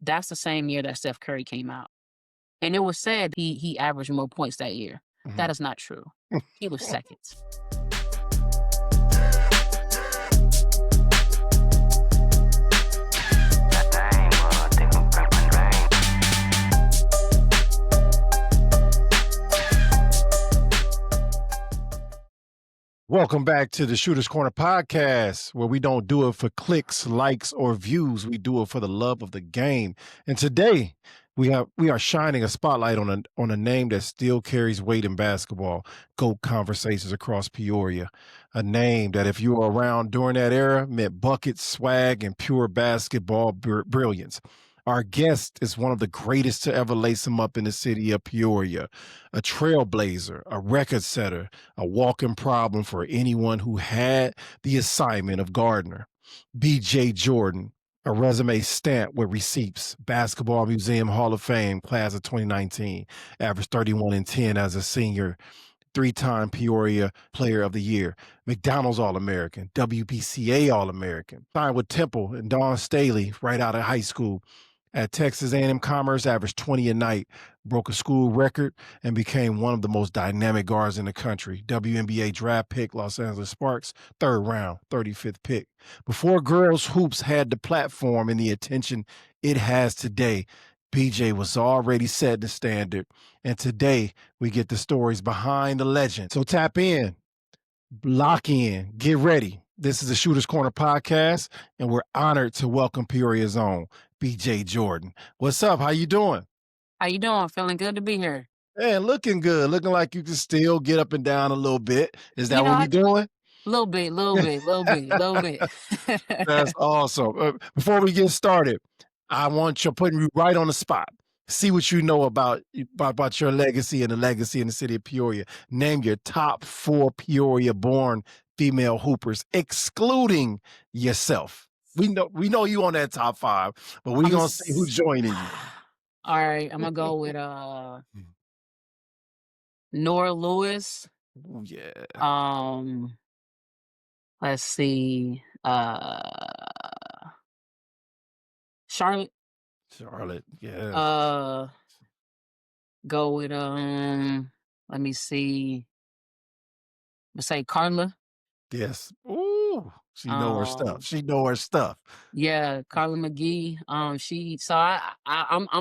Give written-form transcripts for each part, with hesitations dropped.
that's the same year that Steph Curry came out. And it was said he averaged more points that year. Mhm. That is not true. He was second. Welcome back to the Shooter's Corner podcast, where we don't do it for clicks, likes, or views. We do it for the love of the game. And today, we are shining a spotlight on a name that still carries weight in basketball. GOAT conversations across Peoria. A name that, if you were around during that era, meant buckets, swag, and pure basketball brilliance. Our guest is one of the greatest to ever lace him up in the city of Peoria, a trailblazer, a record setter, a walking problem for anyone who had the assignment of Gardner. B.J. Jordan, a resume stamped with receipts, Basketball Museum Hall of Fame, class of 2019, averaged 31 and 10 as a senior, three-time Peoria Player of the Year, McDonald's All-American, WPCA All-American, signed with Temple and Dawn Staley right out of high school. At Texas A&M Commerce, averaged 20 a night, broke a school record, and became one of the most dynamic guards in the country. WNBA draft pick, Los Angeles Sparks, third round, 35th pick. Before girls hoops had the platform and the attention it has today, BJ was already setting the standard. And today, we get the stories behind the legend. So tap in, lock in, get ready. This is the Shooter's Corner podcast, and we're honored to welcome Peoria's own B.J. Jordan. What's up? How you doing? How you doing? Feeling good to be here. Man, looking good. Looking like you can still get up and down a little bit. Is that You know, what we're doing? little bit. That's awesome. Before we get started, I want you putting you right on the spot. See what you know about your legacy and the legacy in the city of Peoria. Name your top 4 Peoria-born female hoopers, excluding yourself. We know you on that top 5, but we're gonna see who's joining you. All right, I'm gonna go with Nora Lewis. Oh, yeah. Let's see. Charlotte. Yeah. Go with let me see. Let's say Carla. Yes. Ooh, she know her stuff. She know her stuff. Yeah, Carla McGee. I'm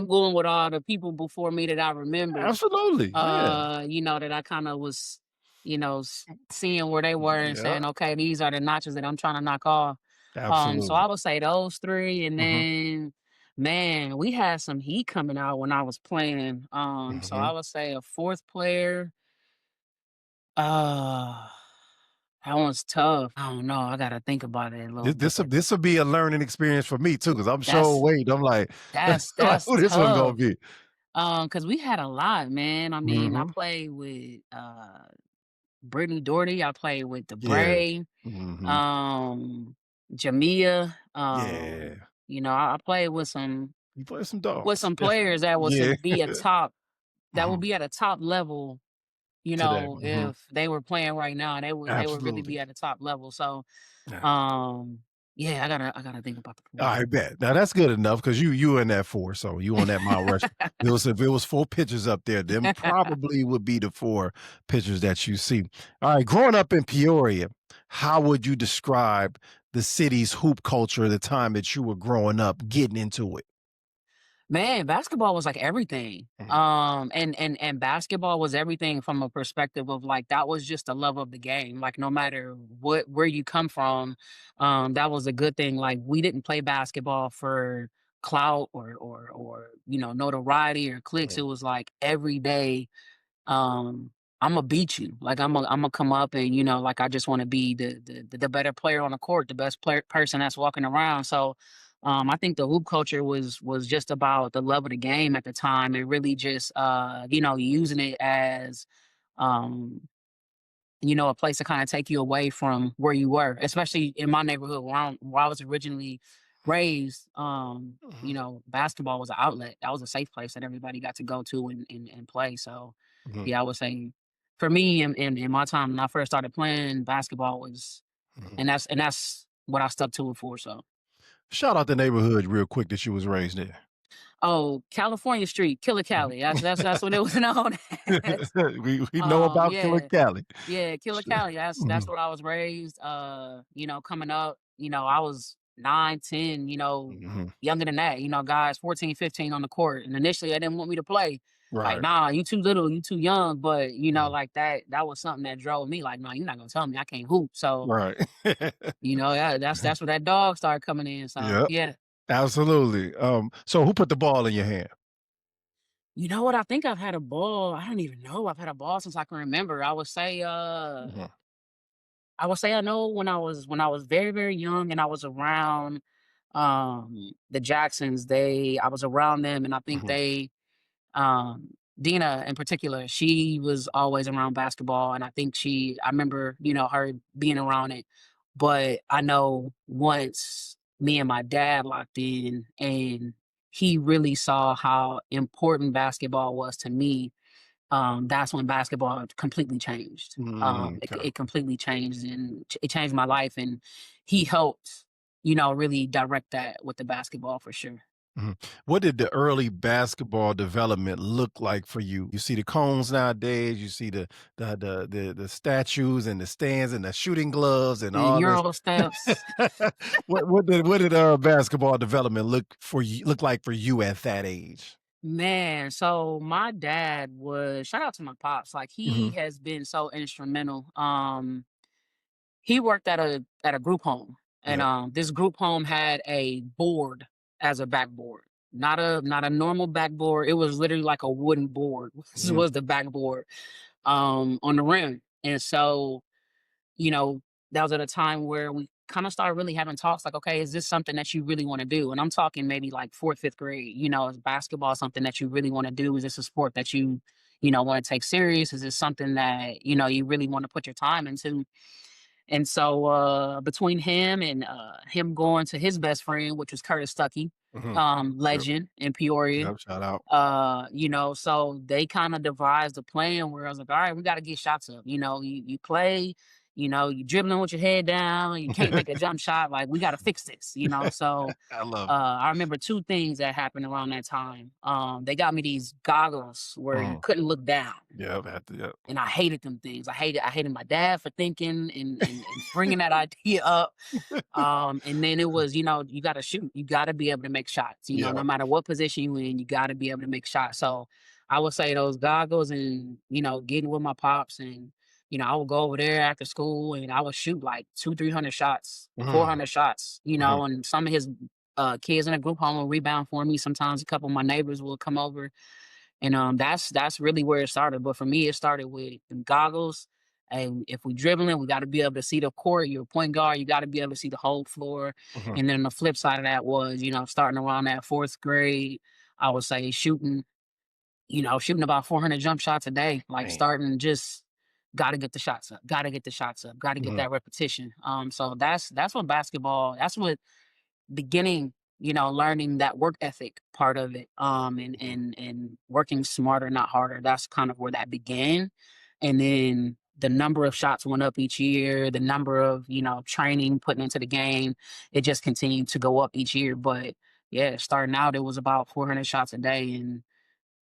going with all the people before me that I remember. Absolutely. Yeah. You know, that I kind of was, seeing where they were and saying, okay, these are the notches that I'm trying to knock off. Absolutely. So I would say those 3, and then, man, we had some heat coming out when I was playing. So I would say a 4th player. That one's tough. I don't know. I gotta think about it a little bit. This will be a learning experience for me too, because I'm I'm like, that's who this one gonna be? Because we had a lot, man. I mean, I played with Brittany Doherty. I played with the Bray, Jamia. Yeah. I played with some. You play some dogs. With some players that was to be a top, that would be at a top level. If they were playing right now, they would really be at the top level. So, yeah, I gotta think about the. I bet. Now that's good enough, because you in that 4, so you on that Mount Rush. If it was 4 pitchers up there, then probably would be the 4 pitchers that you see. All right, growing up in Peoria, how would you describe the city's hoop culture at the time that you were growing up, getting into it? Man, basketball was like everything. And basketball was everything from a perspective of like that was just the love of the game. Like no matter where you come from, that was a good thing. Like we didn't play basketball for clout or notoriety or clicks. It was like every day, I'm gonna beat you. Like I'm gonna come up and like I just want to be the better player on the court, the best person that's walking around. So I think the hoop culture was just about the love of the game at the time, and really just using it as a place to kind of take you away from where you were, especially in my neighborhood where I was originally raised. Basketball was an outlet. That was a safe place that everybody got to go to and play. So yeah, I would say for me in my time when I first started playing basketball was, and that's what I stuck to it for. So shout out the neighborhood real quick that you was raised in. Oh, California Street, Killer Cali. That's what it was known as. We know about Killer Yeah. Cali. Yeah, Killer Sure. Cali. That's Mhm, where I was raised. Coming up, I was 9, 10, mhm. younger than that, guys 14, 15 on the court. And initially they didn't want me to play. Like, Right. nah, you too little, you too young. But Mhm. like that was something that drove me, like, no, you're not gonna tell me I can't hoop. So, Right. yeah, that's where that dog started coming in. So Yep, yeah. absolutely. So who put the ball in your hand? You know what? I think I've had a ball. I don't even know. I've had a ball since I can remember. Mhm, I would say I know when I was very, very young and I was around the Jacksons, I was around them and I think mhm, um Dina in particular, she was always around basketball and I remember, her being around it. But I know once me and my dad locked in and he really saw how important basketball was to me, that's when basketball completely changed. mm, It completely changed and it changed my life. And he helped, really direct that with the basketball for sure. mhm. What did the early basketball development look like for you? You see the cones nowadays, you see the statues and the stands and the shooting gloves and And all this. Euro steps, What did basketball development look like for you at that age? man. So my dad was shout out to my pops. Like he Mhm. has been so instrumental. He worked at a group home, and Yep. this group home had a board as a backboard. Not a normal backboard. It was literally like a wooden board. This Mhm. was the backboard on the rim. And so, you know, that was at a time where we kind of started really having talks like, okay, is this something that you really want to do? And I'm talking maybe like fourth, fifth grade, is basketball something that you really want to do? Is this a sport that you want to take serious? Is this something that, you really want to put your time into? And so between him and him going to his best friend, which was Curtis Stuckey, Mhm. Yep. legend in Peoria, Yep. Shout out. so they kind of devised a plan where I was like, all right, we got to get shots up. You play, you dribbling with your head down, you can't make a jump shot. Like, we got to fix this, So I love it. I remember two things that happened around that time. They got me these goggles where you Mhm. couldn't look down. Yep. Yep. And I hated them things. I hated my dad for thinking and bringing that idea up. And then it was, you gotta shoot. You gotta be able to make shots, no Yep. matter what position you in, you gotta be able to make shots. So I would say those goggles and, getting with my pops and, I would go over there after school and I would shoot like 300 shots, Mhm. 400 shots, Mhm. and some of his kids in the group home would rebound for me. Sometimes a couple of my neighbors would come over and that's really where it started. But for me, it started with the goggles. And if we dribbling, we got to be able to see the court. You're a point guard, you got to be able to see the whole floor. Mhm. And then the flip side of that was, starting around that fourth grade, I would say shooting about 400 jump shots a day, like Man. starting just got to get the shots up, got to get the shots up, got to get Mhm. that repetition. So that's what basketball. That's what beginning, learning that work ethic part of it, and Mhm. working smarter, not harder. That's kind of where that began. And then the number of shots went up each year, the number of, training putting into the game, it just continued to go up each year. But yeah, starting out it was about 400 shots a day. And,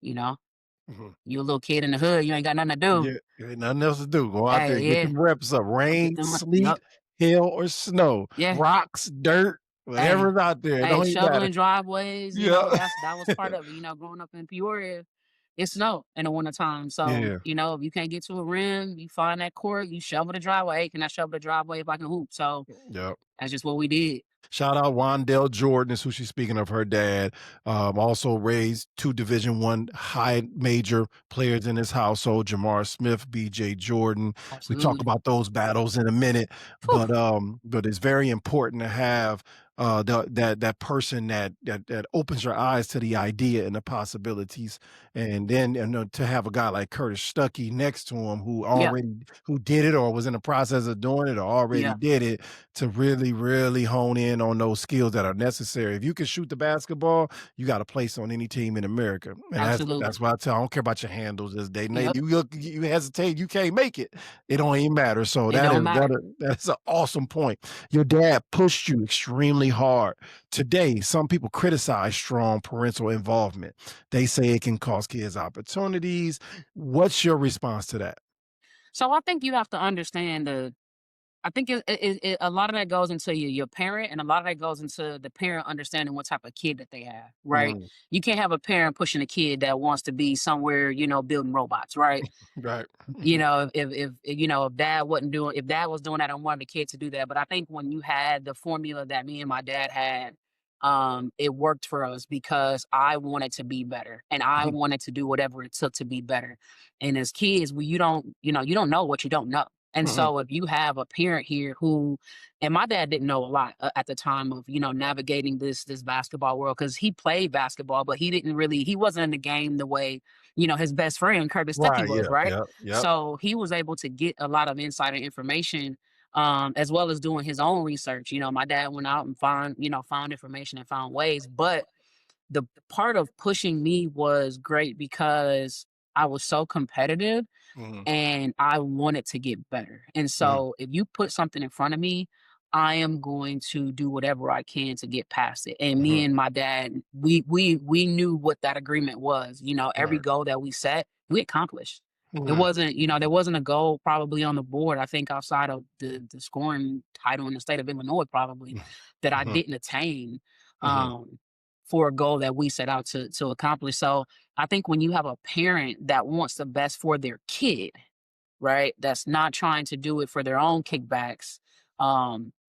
you know, Mhm. you a little kid in the hood, you ain't got nothing to do. Yeah, ain't nothing else to do. Go out there, Hey, get yeah, them reps up. get Rain, them, sleet, yup, hail, or snow, yeah. rocks, dirt, Hey, whatever's out there. It hey, don't even matter. shoveling driveways, Yeah. that was part of it. Growing up in Peoria, it snowed in the wintertime. So, Yeah. if you can't get to a rim, you find that court, you shovel the driveway. Hey, can I shovel the driveway if I can hoop? So Yep. that's just what we did. Shout out Wandell Jordan is who she's speaking of, her dad. Also raised two Division I high major players in his household, Jamar Smith, BJ Jordan. We talk Absolutely. about those battles in a minute, Whew. but it's very important to have that person that opens your eyes to the idea and the possibilities. And then to have a guy like Curtis Stuckey next to him Yeah. who did it or was in the process of doing it or already Yeah. did it to really, really hone in on those skills that are necessary. If you can shoot the basketball, you got a place on any team in America. And that's Absolutely. why I tell I don't care about your handles this day. Yep. You hesitate, you can't make it. It don't even matter. So It that don't is matter. that's an awesome point. Your dad pushed you extremely hard. Today, some people criticize strong parental involvement. They say it can cost kids opportunities. What's your response to that? So I think you have to understand the I think a lot of that goes into your parent, and a lot of that goes into the parent understanding what type of kid that they have, right? Mm, You can't have a parent pushing a kid that wants to be somewhere, building robots, right? right. If dad was doing that, I wanted the kid to do that. But I think when you had the formula that me and my dad had, it worked for us because I wanted to be better and I wanted to do whatever it took to be better. And as kids, you don't know what you don't know. And Mhm. so if you have a parent here who, and my dad didn't know a lot at the time of, navigating this basketball world because he played basketball, but he wasn't in the game the way, his best friend Curtis Stuckey Right, was, yeah, right? yeah, yep. So he was able to get a lot of insider information, as well as doing his own research. My dad went out and found information and found ways. But the part of pushing me was great because I was so competitive Mhm, and I wanted to get better. And mhm, so if you put something in front of me, I am going to do whatever I can to get past it. And me mhm, and my dad, we knew what that agreement was. Every right. goal that we set, we accomplished. It Mhm, wasn't, there wasn't a goal probably on the board. I think outside of the scoring title in the state of Illinois, probably that I mhm, didn't attain mhm, um for a goal that we set out to accomplish. So I think when you have a parent that wants the best for their kid, right? That's not trying to do it for their own kickbacks.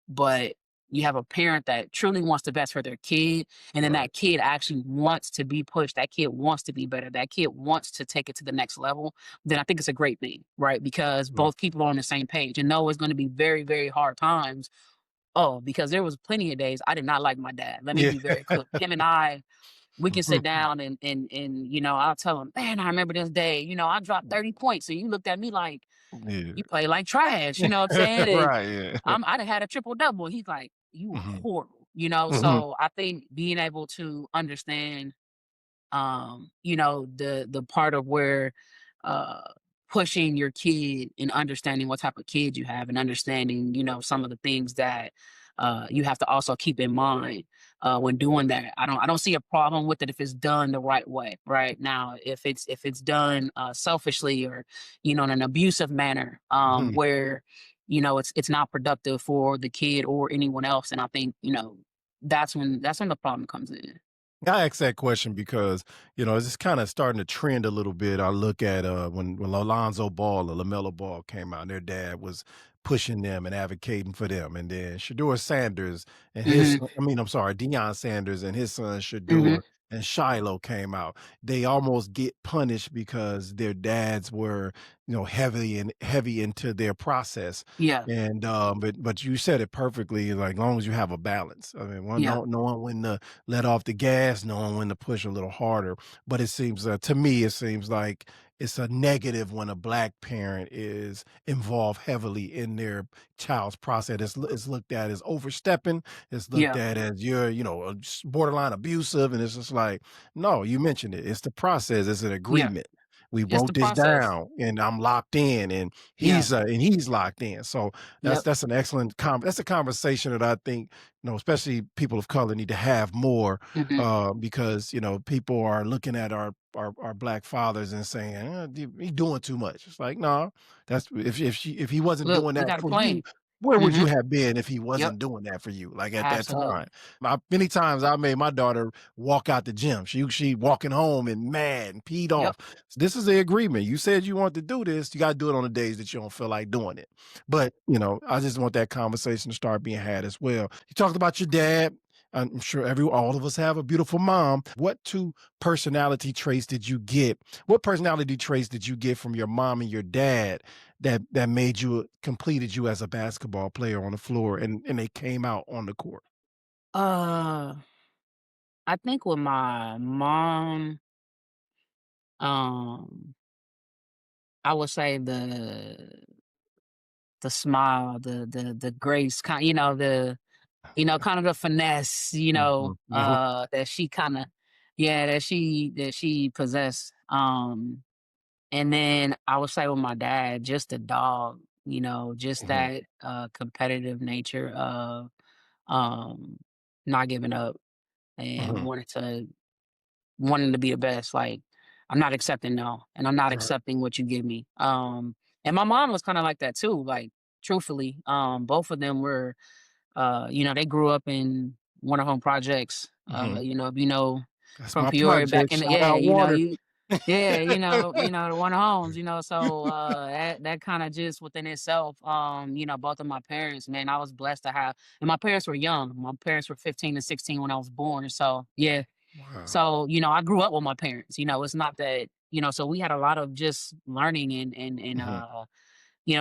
But you have a parent that truly wants the best for their kid, and then right, that kid actually wants to be pushed. That kid wants to be better. That kid wants to take it to the next level. Then I think it's a great thing, right? Because mhm. both people are on the same page and know it's going to be very, very hard times. Oh, because there was plenty of days I did not like my dad. Let me Yeah. be very clear. Him and I, we can sit down and I'll tell him, man, I remember this day. I dropped 30 points, and you looked at me like Yeah. you play like trash, you know what I'm saying? And Right, yeah. I done had a triple double. He's like, you were Mhm, horrible. mhm, So I think being able to understand the part of where uh pushing your kid and understanding what type of kid you have and understanding, some of the things that you have to also keep in mind when doing that. I don't see a problem with it if it's done the right way. Right now, if it's done selfishly or in an abusive manner, mhm. where it's not productive for the kid or anyone else, and I think that's when the problem comes in. I asked that question because, it's kind of starting to trend a little bit. I look at when Alonzo Ball or LaMelo Ball came out, and their dad was pushing them and advocating for them. And then Shador Sanders and Hmm. I'm sorry, Deion Sanders and his son Hmm. Shador and Shiloh came out. They almost get punished because their dads were, heavy into their process. Yeah. And but you said it perfectly, like long as you have a balance. I mean, one Yeah. no knowing when to let off the gas, knowing when to push a little harder. But it seems, to me, it seems like it's a negative when a black parent is involved heavily in their child's process. It's looked at as overstepping. It's looked Yeah. at as you're, borderline abusive. And it's just like, no, you mentioned it. It's the process. It's an Yeah. agreement. We It's the wrote this process. down and I'm locked in and Yeah. he's locked in. So Yep. that's an excellent that's a conversation that I think, especially people of color need to have more Mhm. because people are looking at our black fathers and saying, He doing too much." It's like, no, that's if he wasn't Look, doing we that got a for you, plan. where would you Mhm. have been if he Yep. wasn't doing that for you? Like at that time, Absolutely. many times I made my daughter walk out the gym. She walking home and mad and peed Yep. off. So this is the agreement. You said you want to do this. You got to do it on the days that you don't feel like doing it. But I just want that conversation to start being had as well. You talked about your dad. I'm sure all of us have a beautiful mom. What two personality traits did you get? What personality traits did you get from your mom and your dad that made you completed you as a basketball player on the floor and they came out on the court? Uh, I think with my mom, um, I would say the smile, the grace, kind of the finesse, Mhm, mhm, that she kinda yeah, that she possessed. And then I would say with my dad, just the dog, just mhm, that competitive nature of um not giving up and Mhm. wanting to be the best. Like, I'm not accepting no, and I'm not Right. accepting what you give me. And my mom was kind of like that too. Like, truthfully, both of them were, they grew up in winter home projects. Mhm. If you know That's from my Peoria back project. in the, Shout yeah, out Water. yeah, the winter homes, so that kind of just within itself, both of my parents, man, I was blessed to have, and my parents were young. My parents were 15 and 16 when I was born. So yeah, Wow. so, I grew up with my parents, it's not that, so we had a lot of just learning Mhm.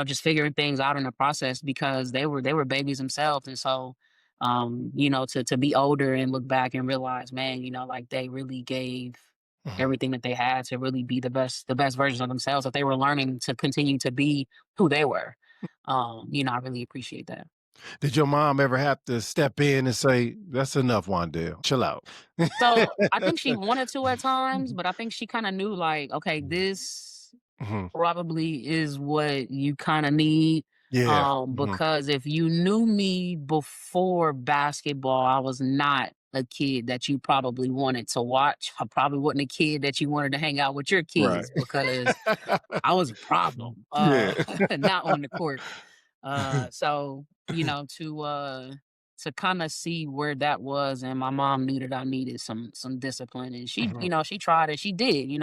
just figuring things out in the process because they were babies themselves. And so, to be older and look back and realize, man, like they really gave Mhm. everything that they had to really be the best versions of themselves, that they were learning to continue to be who they were. I really appreciate that. Did your mom ever have to step in and say, "That's enough, Wandale. Chill out"? So I think she wanted to at times, but I think she kind of knew like, okay, this Mhm. probably is what you kinda need, Yeah. Mhm. because if you knew me before basketball, I was not a kid that you probably wanted to watch. I probably wasn't a kid that you wanted to hang out with your Right. kids because I was a problem, Yeah. not on the court. So, to kinda see where that was, and my mom knew that I needed some discipline, and she, Mhm. she tried and she did,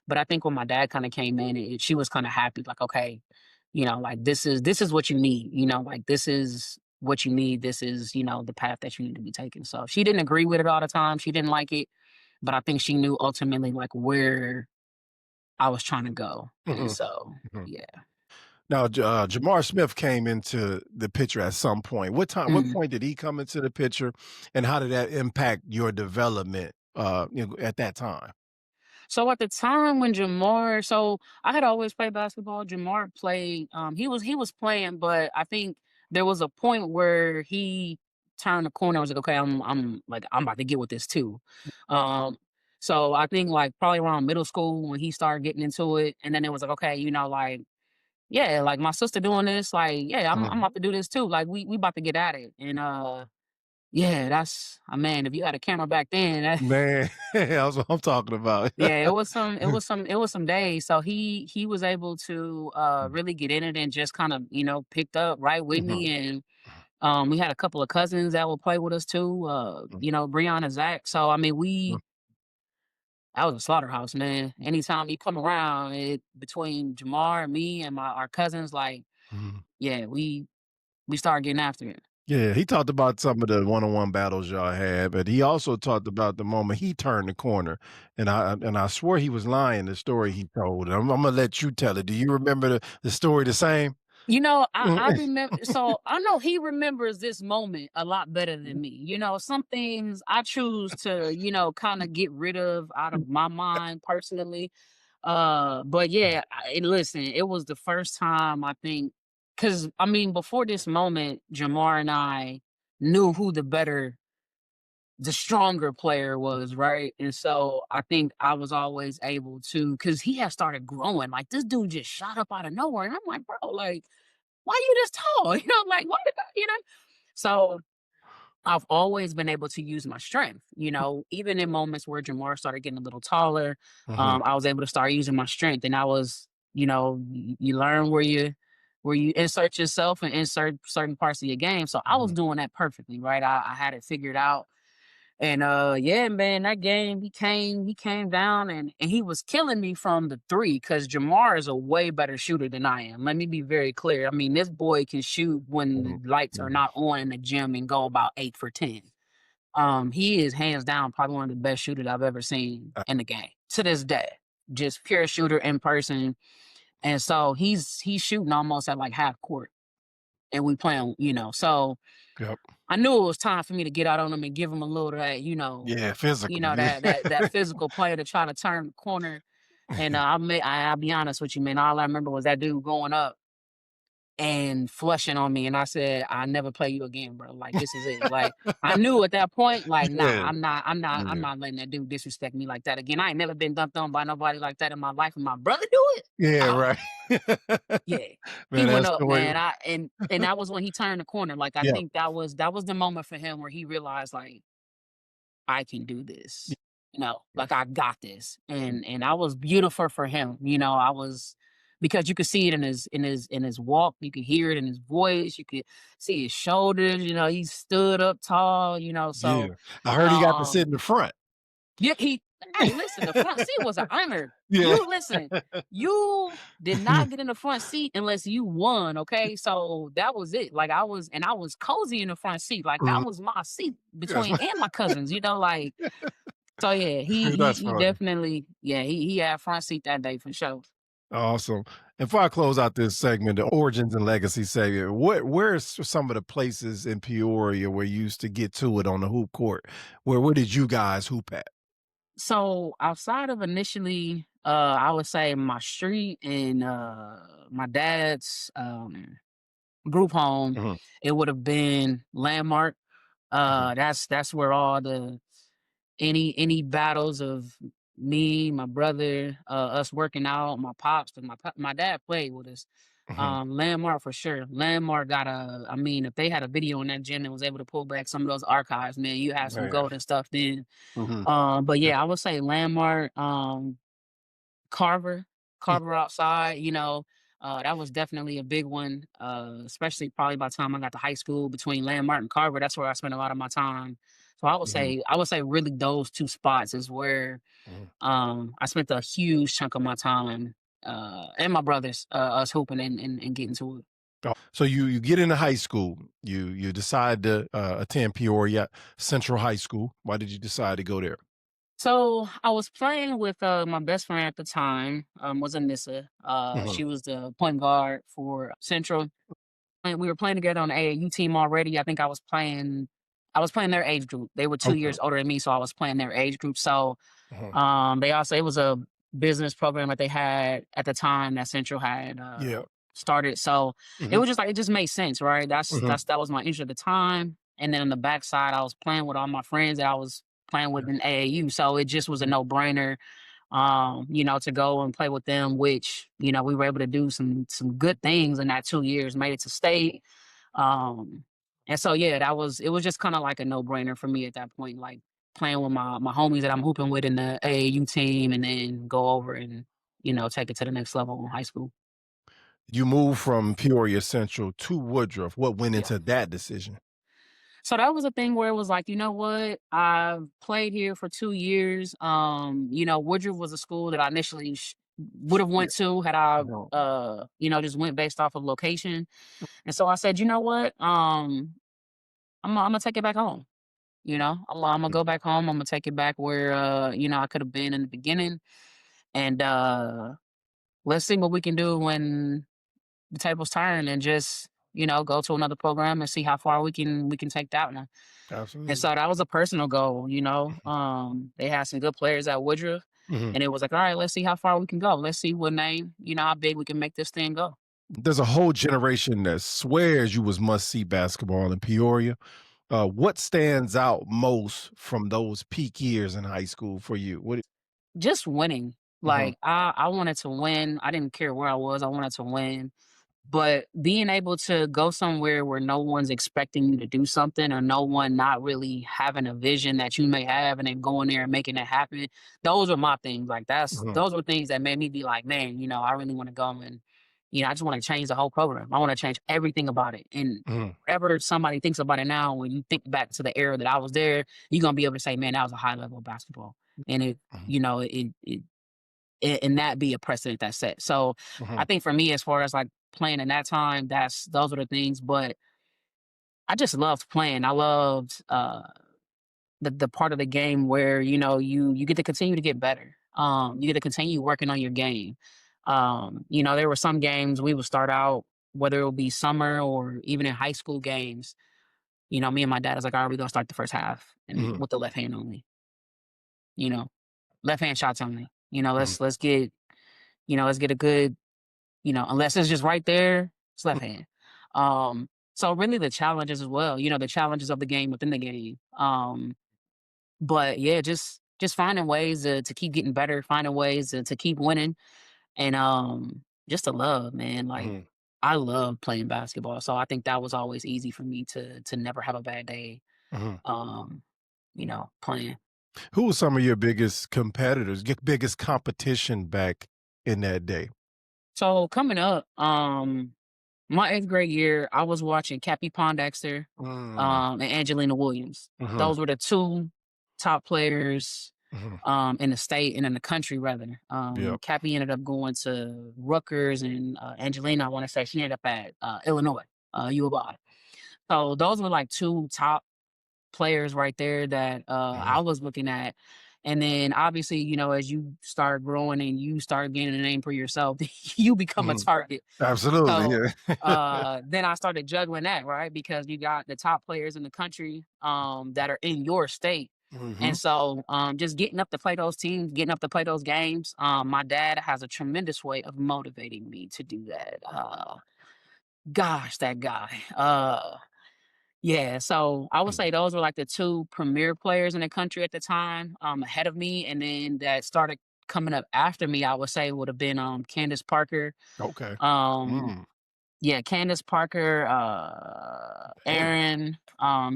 but I think when my dad kinda came in, she was kinda happy, like, "Okay, like, this is what you need, like, this is what you need, this is, the path that you need to be taking." So, she didn't agree with it all the time, she didn't like it, but I think she knew ultimately, like, where I was trying to go, and Mhm. so, Mhm. yeah. Now, Jamar Smith came into the picture at some point. What Mhm. point did he come into the picture, and how did that impact your development, at that time? So at the time when Jamar, so I had always played basketball. Jamar played. He was playing, but I think there was a point where he turned the corner. I was like, okay, I'm about to get with this too. Um, so I think like probably around middle school when he started getting into it, and then it was like, okay, like yeah, like my sister doing this, like yeah, I'm Mhm. about to do this too. Like we about to get at it, and yeah, man. If you had a camera back then, Man, that's what I'm talking about. yeah, it was some days. So he was able to really get in it and just kind of, picked up right with Mhm. me. And we had a couple of cousins that would play with us too, Breon and Zach. So I mean Mhm. we that was a slaughterhouse, man. Anytime you come around, between Jamar, me, and our cousins, like, Mhm. yeah, we started getting after it. Yeah, he talked about some of the one-on-one battles y'all had, but he also talked about the moment he turned the corner, and I swore he was lying, the story he told. Imma let you tell it. Do you remember the story the same? I remember, so I know he remembers this moment a lot better than me. Some things I choose to, kind of get rid of out of my mind personally. But yeah, listen, it was the first time I think, because I mean, before this moment, Jamar and I knew who the stronger player was, right? And so I think I was always able to, because he had started growing. Like this dude just shot up out of nowhere, and I'm like, bro, like why you this tall? Like why did So I've always been able to use my strength, even in moments where Jamar started getting a little taller, Mhm, I was able to start using my strength. And I was, you learn where you insert yourself and insert certain parts of your game. So I was mhm, doing that perfectly, right? I had it figured out. And yeah, man, that game he came down, and he was killing me from the three because Jamar is a way better shooter than I am. Let me be very clear. I mean, this boy can shoot when mhm, the lights are mhm. not on in the gym and go about 8 for 10. He is hands down probably one of the best shooters I've ever seen Uh, in the game to this day. Just pure shooter in person. And so he's shooting almost at like half court, and we playing, So yep. I knew it was time for me to get out on him and give him a little of that, Yeah, physical, yeah. that physical play to try to turn the corner. And I'll be honest with you, man. All I remember was that dude going up, and flushing on me, and I said, "I'll never play you again, bro. Like this is it." Like I knew at that point, like, nah, Yeah, I'm yeah. not letting that dude disrespect me like that again. I ain't never been dunked on by nobody like that in my life, and my brother do it. Yeah, Oh right. yeah, he Man, that went up, story man. And that was when he turned the corner. Like I yeah, think that was the moment for him where he realized like I can do yeah, this. Like I got this. mm, And I was beautiful for him. I was because you could see it in his walk, you could hear it in his voice, you could see his shoulders, he stood up tall, yeah. so I heard he got to sit um in the front. yeah, hey, listen, the front seat was an honor. Yeah. You listen, you did not get in the front seat unless you won, okay? So that was it. Like I was cozy in the front seat. Like that Mhm. was my seat That's between and my cousins, like so yeah, he he that's he funny. definitely yeah, he had front seat that day for sure. Awesome. And before I close out this segment, the origins and legacy segment, where's some of the places in Peoria where you used to get to it on the hoop court? Where did you guys hoop at? So outside of initially, I would say my street and my dad's group home, Mhm, it would have been Landmark. mhm, That's where all the any battles of me, my brother, us working out, my pops, 'cause my dad played with us. mhm. Landmark for sure. Landmark got I mean, if they had a video in that gym and was able to pull back some of those archives, man, you had some Man. golden stuff then. Mhm. But Yeah. yeah, I would say Landmark, Carver, Yeah. Carver outside, that was definitely a big one, especially probably by the time I got to high school between Landmark and Carver. That's where I spent a lot of my time. So Mhm, I would say really those two spots is where mhm. I spent a huge chunk of my time and my brothers us hooping and getting to it. So you get into high school. You decide to attend Peoria Central High School. Why did you decide to go there? So I was playing with my best friend at the time, was Anissa. Mhm. She was the point guard for Central. And we were playing together on the AAU team already. I was playing their age group. They were 2 Okay. years older than me, so I was playing their age group. So, Mhm. they also it was a business program that they had at the time that Central had, Yeah. started. So, it Mhm. was just like it just made sense, right? Mhm. That was my interest at the time. And then on the backside, I was playing with all my friends that I was playing with Yeah. in AAU. So it just was a Mhm. no-brainer, to go and play with them, which, we were able to do some good things in that 2 years, made it to state. Um, and so yeah, it was just kind of like a no-brainer for me at that point, like playing with my homies that I'm hooping with in the AAU team and then go over and, take it to the next level in high school. You moved from Peoria Central to Woodruff. What went Yeah. into that decision? So that was a thing where it was like, you know what? I've played here for 2 years. Woodruff was a school that I initially would have Yeah. went to had I Mhm. just went based off of location. And so I said, you know what? I'm gonna take it back home. I'm gonna Mhm. go back home. I'm gonna take it back where I could have been in the beginning, and let's see what we can do when the tables turn, and just go to another program and see how far we can take that one. And Absolutely. so that was a personal goal. They had some good players at Woodruff, Mhm. and it was like, all right, let's see how far we can go. Let's see what name, how big we can make this thing go. There's a whole generation that swears you was must see basketball in Peoria. What stands out most from those peak years in high school for you? What? Just winning. Mhm. Like I wanted to win. I didn't care where I was. I wanted to win. But being able to go somewhere where no one's expecting you to do something or no one not really having a vision that you may have and then going there and making it happen, those are my things. Like Mhm. those were things that made me be like, man, I really want to go and, I just want to change the whole program. I want to change everything about it. And Mhm. whatever somebody thinks about it now, when you think back to the era that I was there, you're gonna be able to say, man, that was a high level of basketball. And Mhm. and that be a precedent that's set. So I Mhm. think for me, as far as like playing in that time, those are the things. But I just loved playing. I loved the part of the game where you get to continue to get better. You get to continue working on your game. There were some games we would start out, whether it would be summer or even in high school games. Me and my dad was like, "All right, we're gonna start the first half and Mhm. with the left hand only. You know, left hand shots only. Mhm. Let's get a good. Unless it's just right there, It's left hand. So really the challenges as well, the challenges of the game within the game. But yeah, just finding ways to keep getting better, finding ways to keep winning, and just to love, man. Like Mhm, I love playing basketball, so I think that was always easy for me to never have a bad day. mhm. Um, playing. Who were some of your biggest competitors, your biggest competition back in that day? So coming up, my 8th grade year, I was watching Cappy Pondexter, Mm, and Angelina Williams. mhm, Those were the 2 top players, mhm. in the state and in the country rather. Yep. Cappy ended up going to Rutgers and, Angelina, I wanna say she ended up at, Illinois, U of I. So those were like 2 top players right there that I Mhm, was looking at. And then obviously, as you start growing and you start gaining a name for yourself, you become a mhm. target. Absolutely, So yeah. then I started juggling that, right? Because you got the top players in the country that are in your state. And Mhm, so just getting up to play those teams, getting up to play those games, my dad has a tremendous way of motivating me to do that. Gosh, that guy. Yeah, so I would mhm. say those were like the 2 premier players in the country at the time, ahead of me, and then that started coming up after me, I would say would have been, Candace Parker, Okay. um, Mm, yeah, Candace Parker, damn. Erin,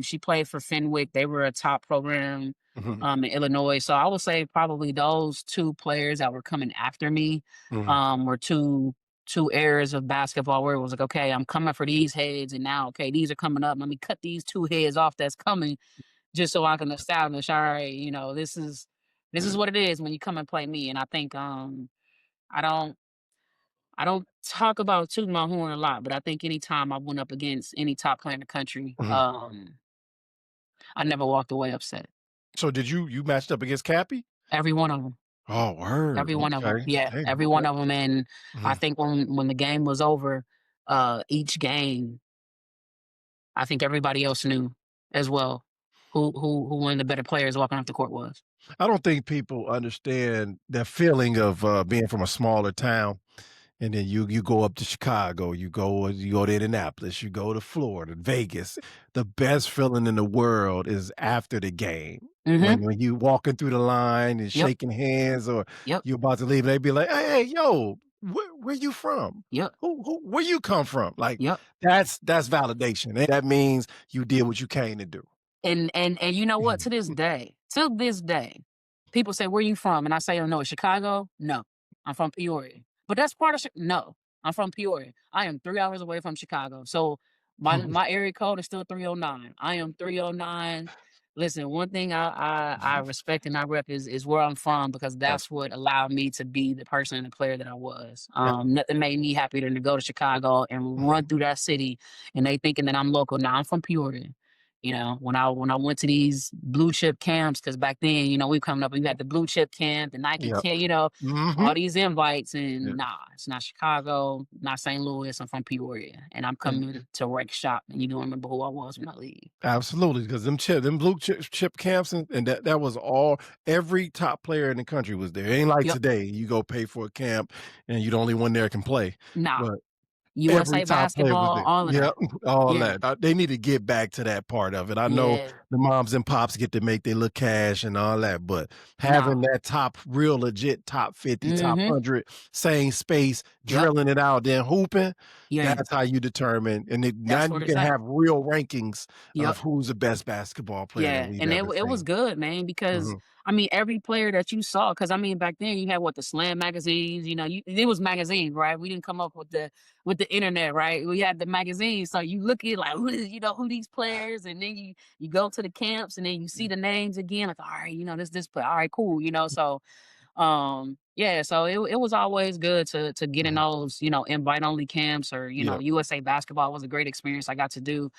she played for Fenwick, they were a top program, Mhm, in Illinois, so I would say probably those 2 players that were coming after me, mhm, were 2 eras of basketball where it was like, "Okay, I'm coming for these heads, and now, okay, these are coming up, let me cut these 2 heads off that's coming, just so I can establish, alright, this is what it is when you come and play me," and I think, I don't I don't talk about tooting my horn a lot, but I think anytime I went up against any top player in the country, mhm. I never walked away upset. So did you matched up against Cappy? Every one of them, Oh, word. every one of them, Okay. yeah, Damn, every one okay. of them, and I Mhm. think when the game was over, each game, I think everybody else knew as well who one of the better players walking off the court was. I don't think people understand the feeling of, being from a smaller town. And then you go up to Chicago, you go to Indianapolis, you go to Florida, Vegas. The best feeling in the world is after the game. Mhm. When you walking through the line and Yep. shaking hands or Yep. you're about to leave, and they be like, "Hey, yo, where you from? Yep. Where you come from?" Like, Yep. that's validation. That means you did what you came to do. And you know what? To this day, people say, "Where you from?" And I say, "Oh no, Chicago." No, I'm from Peoria. But that's part of no, I'm from Peoria. I am 3 hours away from Chicago. So my area code is still 309. I am 309. Listen, one thing I respect and I rep is where I'm from because that's what Absolutely. allowed me to be the person and the player that I was. Yeah. Nothing made me happier than to go to Chicago and Mhm. run through that city and they thinking that I'm local. Now I'm from Peoria. When I went to these blue chip camps, because back then, we coming up, we had the blue chip camp, the Nike Yep. camp, all Mhm. these invites, Yeah. and nah, it's not Chicago, not St. Louis. I'm from Peoria, and I'm And coming to wreck shop, and you don't remember who I was when I leave. absolutely, because them blue chip camps and that was all every top player in the country was there. It ain't like Yep, today, you go pay for a camp and you the only one there can play, nah, but every USA top player was basketball, there. all of Yep, that. all Yeah, that. They need to get back to that part of it. I know yeah, the moms and pops get to make their little cash and all that, but having nah, that top real legit top 50, top mm-hmm, 100, same space, yep, drilling it out, then hooping, yeah, that's how you determine and then now that's you what it's can at. have real rankings Yep. of who's the best basketball player that Yeah, we've and it ever it was seen. good, man, because Mhm, I mean, every player that you saw, because I mean, back then you had what the Slam magazines, it was magazines, right? We didn't come up with the internet, right? We had the magazines, so you look at like who these players, and then you go to the camps, and then you see the names again, like all right, this player, all right, cool, so yeah, so it was always good to get in mhm, those invite only camps or yeah, USA basketball was a great experience I got to do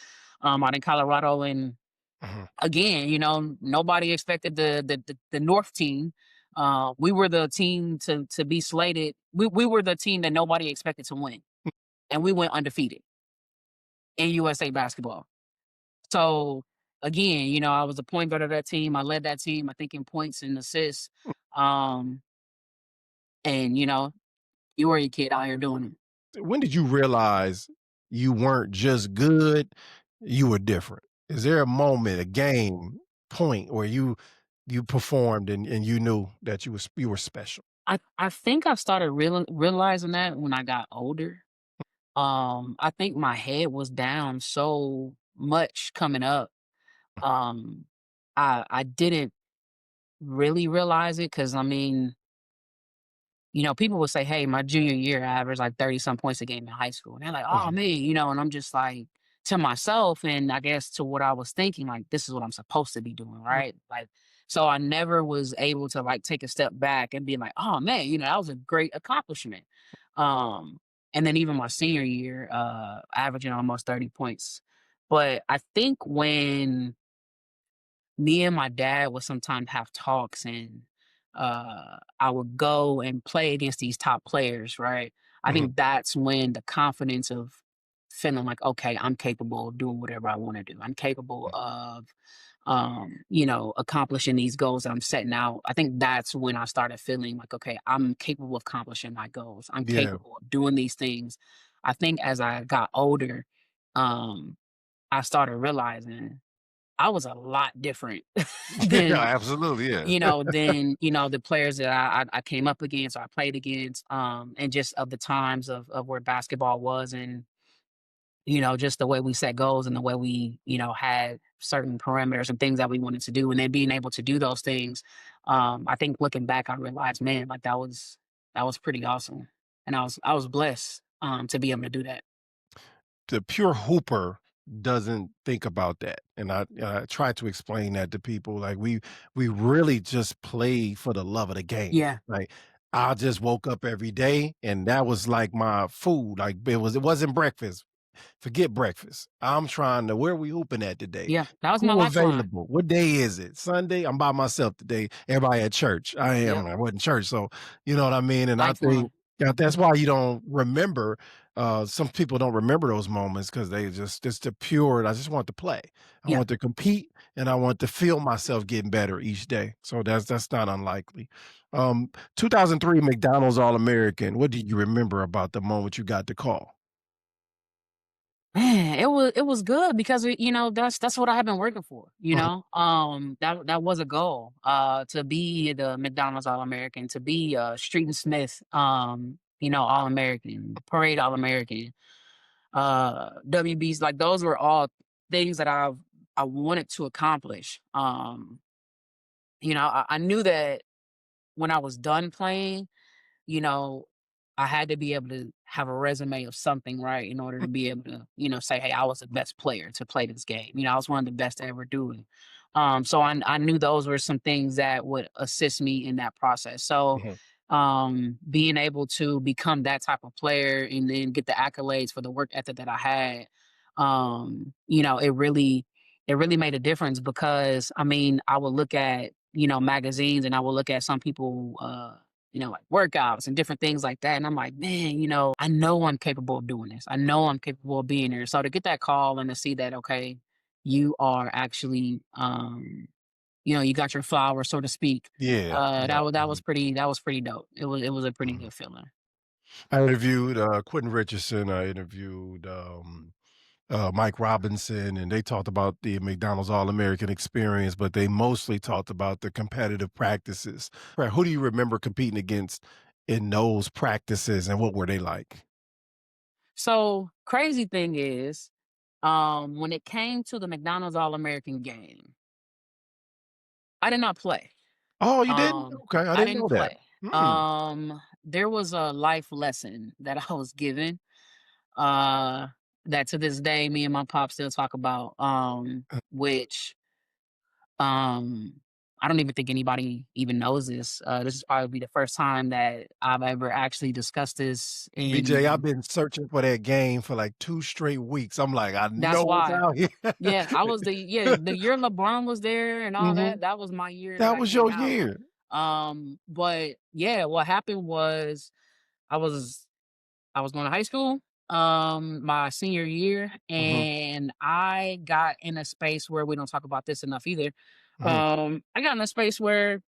out in Colorado and mhm. again, nobody expected the North team. We were the team to be slated. We were the team that nobody expected to win, and we went undefeated in USA basketball. So again, I was the point guard of that team. I led that team. I think in points and assists. Um, and you were a kid out here doing it. When did you realize you weren't just good, you were different? Is there a moment, a game point where you performed and you knew that you were special? I think I started realizing that when I got older. I think my head was down so much coming up. Um, I didn't really realize it because I mean, people would say, "Hey, my junior year, I averaged like 30 some points a game in high school." And they're like, "Oh Mhm. man," and I'm just like to myself, and I guess to what I was thinking, like, this is what I'm supposed to be doing, Mm, right? Like, so I never was able to like take a step back and be like, "Oh man, that was a great accomplishment." Um, and then even my senior year, averaging almost 30 points. But I think when me and my dad would sometimes have talks and I would go and play against these top players, right? I mhm. think that's when the confidence of feeling like, okay, I'm capable of doing whatever I want to do. I'm capable of accomplishing these goals that I'm setting out. I think that's when I started feeling like, okay, I'm capable of accomplishing my goals. I'm Yeah. capable of doing these things. I think as I got older, um, I started realizing I was a lot different Yeah, than, absolutely, yeah. the players that I came up against or I played against, and just of the times of where basketball was and, just the way we set goals and the way we, had certain parameters and things that we wanted to do. And then being able to do those things, I think looking back, I realized, man, like that was pretty awesome. And I was blessed to be able to do that. The pure hooper doesn't think about that, and I try to explain that to people, like, we really just play for the love of the game, Yeah. like, I just woke up every day, and that was, like, my food, like, it wasn't breakfast. Forget breakfast. I'm trying to where we hooping at today? Yeah. That was my Who lifeline. available? What day is it? Sunday? I'm by myself today. Everybody at church. Yep. I wasn't church, so you know what I mean? And I think Lifeline. yeah, that's why you don't remember, some people don't remember those moments because they just it's the pure, I just want to play. I Yeah. want to compete, and I want to feel myself getting better each day. So that's not unlikely. 2003 McDonald's All-American, what do you remember about the moment you got the call? Man, it was good because that's what I have been working for, Mhm. that was a goal, to be the McDonald's All-American, to be Street and Smith, All-American, Parade All-American, WB's, like those were all things that I wanted to accomplish. I knew that when I was done playing, you know, I had to be able to have a resume of something, right, in order to be able to, say, "Hey, I was the best player to play this game." I was one of the best to ever do it. So I knew those were some things that would assist me in that process. So, Mhm. being able to become that type of player and then get the accolades for the work ethic that I had, it really made a difference because I mean, I would look at, magazines and I would look at some people, like workouts and different things like that. And I'm like, man, I know I'm capable of doing this. I know I'm capable of being there. So to get that call and to see that, okay, you are actually, you got your flowers, so to speak. Yeah, yeah, That was mhm, pretty dope. It was a pretty mhm. good feeling. I interviewed, Quentin Richardson, I interviewed, Mike Robinson, and they talked about the McDonald's All-American experience, but they mostly talked about the competitive practices. Right, who do you remember competing against in those practices, and what were they like? So crazy thing is, when it came to the McDonald's All American game, I did not play. Oh, you didn't? Okay, I I didn't didn't know that. play. Mm, There was a life lesson that I was given, uh, that to this day me and my pop still talk about, which, um, I don't even think anybody even knows this. This is probably the first time that I've ever actually discussed this, BJ, I've and been searching for that game for, like, 2 straight weeks. I'm like, "I that's know it's why. out here." Yeah, I was the year LeBron was there and all Mhm. that, that was my year that That I was came your out. year. But yeah, what happened was I was I was going to high school, my senior year, Mhm, and I got in a space where we don't talk about this enough either. mhm. I got in a space where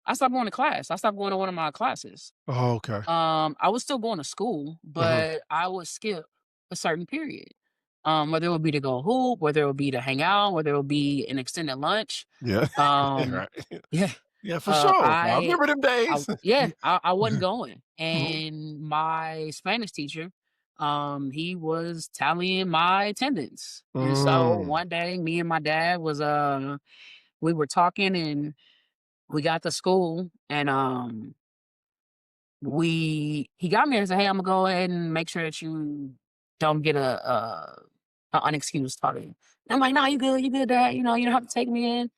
I stopped going to class. I stopped going to one of my classes. Oh, okay. I was still going to school, Mhm. but I would skip. a certain period. Whether it would be to go hoop, whether it would be to hang out, whether it would be an extended lunch. Yeah. Um, Right. yeah, Yeah, for sure. I I, remember them days. I wasn't going, Mhm. and my Spanish teacher, he was tallying my attendance, and so Mm. one day, me and my dad was we were talking, and we got to school, and he got me and said, "Hey, I'm gonna go ahead and make sure that you don't get a unexcused tardy." I'm like, "No, you good, Dad. You know, you don't have to take me in."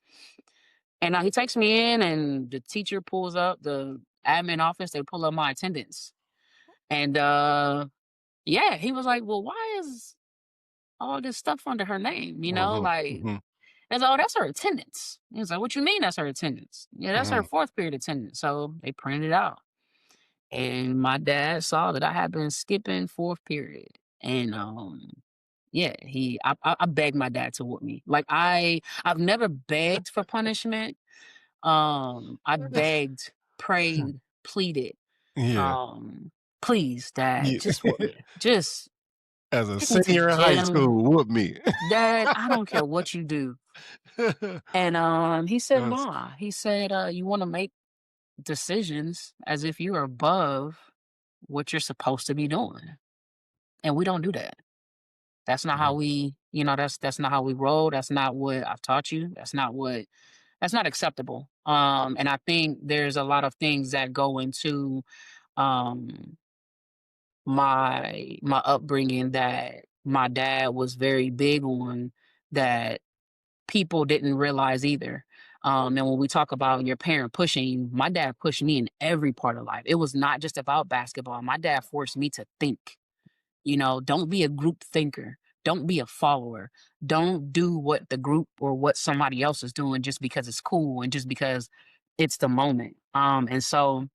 And he takes me in, and the teacher pulls up the admin office. They pull up my attendance, and yeah, he was like, "Well, why is all this stuff under her name?" You know, Mhm. like, Mhm. and so, "Oh, that's her attendance." He was like, "What you mean that's her attendance?" "Yeah, that's her Mhm. fourth period attendance." So they printed it out. And my dad saw that I had been skipping fourth period. And yeah, I begged my dad to whoop me. Like I've never begged for punishment. I begged, prayed, pleaded, Yeah. um, please, dad, Yeah. just whoop me. Just As a take me to the senior in high gym. school, whoop me. Dad, I don't care what you do. And he said, That's "Nah." He said, "You want to make decisions as if you're above what you're supposed to be doing. And we don't do that. That's not how mhm. we, that's not how we roll. That's not what I've taught you. That's not acceptable. And I think there's a lot of things that go into um my upbringing that my dad was very big on, that people didn't realize either. And when we talk about your parent pushing, my dad pushed me in every part of life. It was not just about basketball. My dad forced me to think. Don't be a group thinker. Don't be a follower. Don't do what the group or what somebody else is doing just because it's cool and just because it's the moment. And so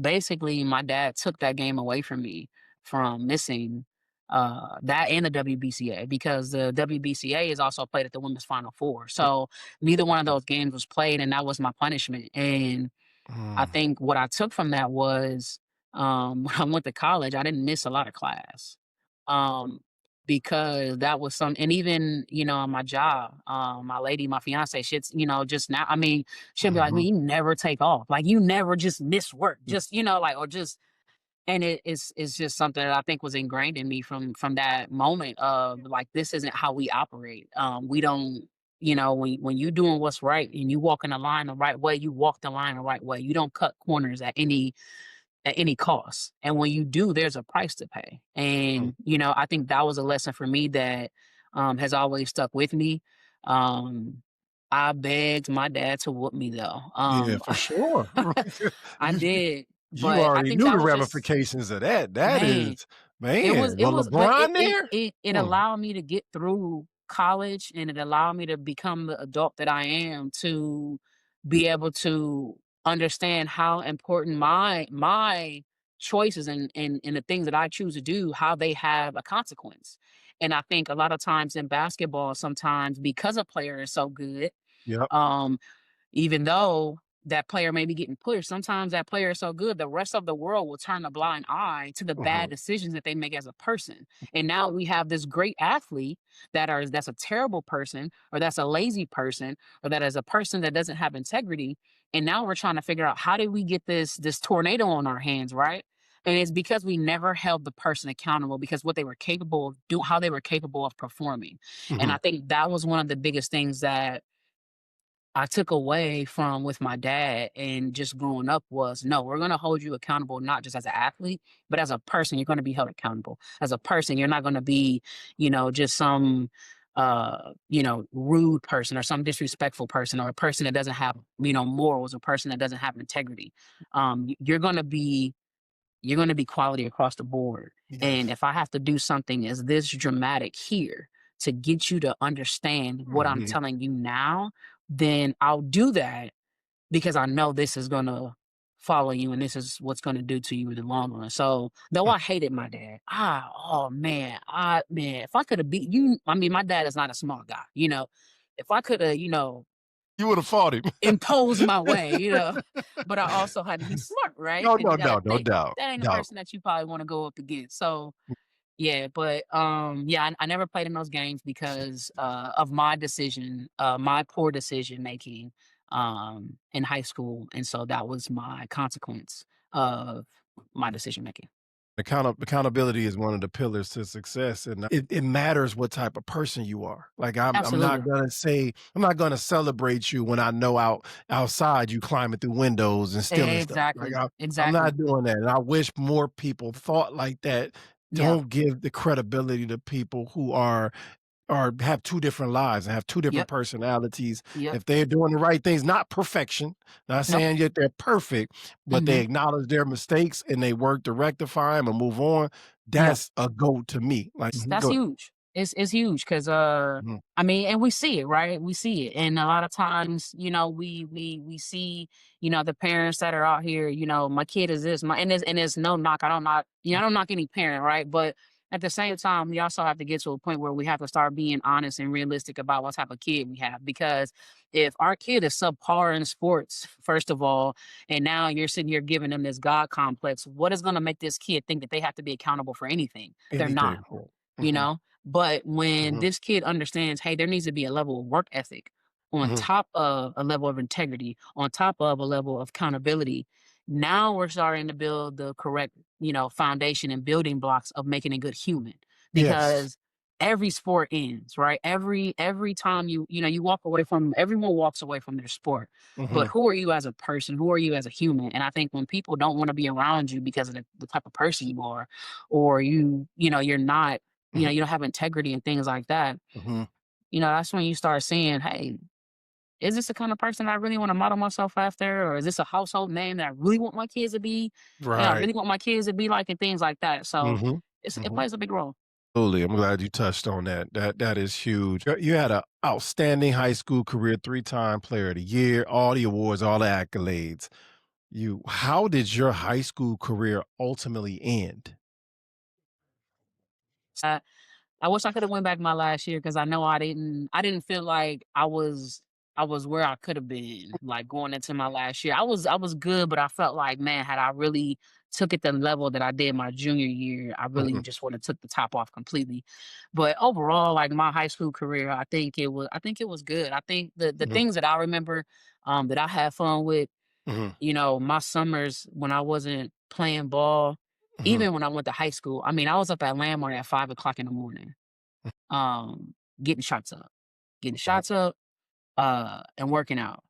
basically my dad took that game away from me, from missing that and the WBCA, because the WBCA is also played at the women's final four. So neither one of those games was played, and that was my punishment. And I Mm. think what I took from that was, when I went to college, I didn't miss a lot of class. Um, because that was some, and even, on my job, my lady, my fiance, shit's, just now, I mean, she'll be like, "Man, Mhm. you never take off. Like you never just miss work. Just, like, or just," and it's just something that I think was ingrained in me from that moment of like, this isn't how we operate. We don't, when you doing what's right and you walk in the line the right way, you walk the line the right way. You don't cut corners at any cost. And when you do, there's a price to pay. Mm. And I think that was a lesson for me that has always stuck with me. Um, I begged my dad to whoop me though. Yeah, for sure. I You did, you but I already think knew that the was just, ramifications of that. That man. is It was man, it well, was but LeBron there? it Mm. allowed me to get through college, and it allowed me to become the adult that I am, to be able to understand how important my choices and the things that I choose to do, how they have a consequence. And I think a lot of times in basketball, sometimes because a player is so good, Yep. um, even though that player may be getting pushed, sometimes that player is so good, the rest of the world will turn a blind eye to the bad Mhm. decisions that they make as a person. And now we have this great athlete that's a terrible person, or that's a lazy person, or that is a person that doesn't have integrity. And now we're trying to figure out, how did we get this tornado on our hands, right? And it's because we never held the person accountable, because what they were capable of doing, how they were capable of performing. And I Mhm. think that was one of the biggest things that I took away from with my dad and just growing up was, no, we're going to hold you accountable, not just as an athlete, but as a person. You're going to be held accountable as a person. You're not going to be, just some, rude person or some disrespectful person, or a person that doesn't have, morals, or person that doesn't have integrity. You're going to be quality across the board. And Yes. if I have to do something as this dramatic here to get you to understand what I'm Mhm. telling you now, then I'll do that, because I know this is going to follow you, and this is what's going to do to you in the long run. So, though Mm. I hated my dad, oh man, if I could have beat you, I mean, my dad is not a small guy, if I could have, You would have fought him. impose my way, but I also had to be smart, right? No, And no, you got to no, no think doubt. that ain't the Doubt. person that you probably want to go up against. So, Yeah, but, yeah, I never played in those games because, of my decision, my poor decision making, in high school, and so that was my consequence of my decision making. Accountability is one of the pillars to success, and it matters what type of person you are. Like, I'm not Absolutely. gonna say I'm not gonna celebrate you when I know outside you climbing through windows and stealing stuff. Like, Exactly, I'm exactly. not doing that, and I wish more people thought like that. Yeah. Don't give the credibility to people who are or have 2 different lives and have 2 different Yep, personalities. yep. If they're doing the right things, not perfection, not Nope. saying that they're perfect, but they Mhm. acknowledge their mistakes and they work to rectify them and move on, Yeah. that's a goat to me. Like, That's go huge. It's huge because Mhm, I mean, and we see it, right? We see it, and a lot of times, we see, the parents that are out here. My kid is this, my and there's no knock. I don't knock any parent, right? But at the same time, we also have to get to a point where we have to start being honest and realistic about what type of kid we have. Because if our kid is subpar in sports, first of all, and now you're sitting here giving them this God complex, what is going to make this kid think that they have to be accountable for anything? They're not, anything. you Mhm, know? But when mhm, this kid understands, hey, there needs to be a level of work ethic on mhm. top of a level of integrity, on top of a level of accountability, now we're starting to build the correct, foundation and building blocks of making a good human. Yes. Because every sport ends, right? Every time you walk away from everyone walks away from their sport. But Mhm, who are you as a person? Who are you as a human? And I think when people don't want to be around you because of the type of person you are, or you're not mhm, you don't have integrity and things like that, mhm. that's when you start saying, hey, is this the kind of person I really want to model myself after? Or is this a household name that I really want my kids to be? I Right. really want my kids to be like and things like that. So Mhm, it mhm. plays a big role. Absolutely, I'm glad you touched on that. That is huge. You had an outstanding high school career, 3-time player of the year, all the awards, all the accolades. How did your high school career ultimately end? I wish I could have went back my last year because I know I didn't feel like I was where I could have been, like, going into my last year. I was good, but I felt like, man, had I really took it the level that I did my junior year, I really Mhm, just would have took the top off completely. But overall, like, my high school career, I think it was good. I think the mhm, things that I remember, that I had fun with, mhm, my summers when I wasn't playing ball, mhm, even when I went to high school, I mean, I was up at Landmark at 5 o'clock in the morning, um, getting shots up, getting wow, shots up, and working out.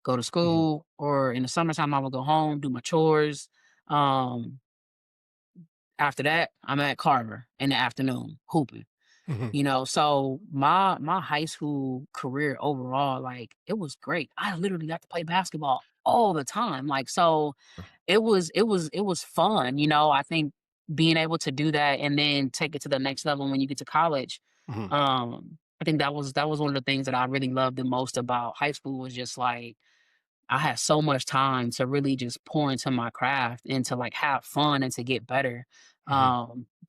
Go to mhm, school, or in the summertime, I would go home, do my chores. Um, After that, I'm at Carver in the afternoon hooping. mhm, So my high school career overall, like, it was great. I literally got to play basketball all the time. Like, so it was fun. I think being able to do that and then take it to the next level when you get to college. mhm, I think that was one of the things that I really loved the most about high school was just like I had so much time to really just pour into my craft and to, like, have fun and to get better. mhm.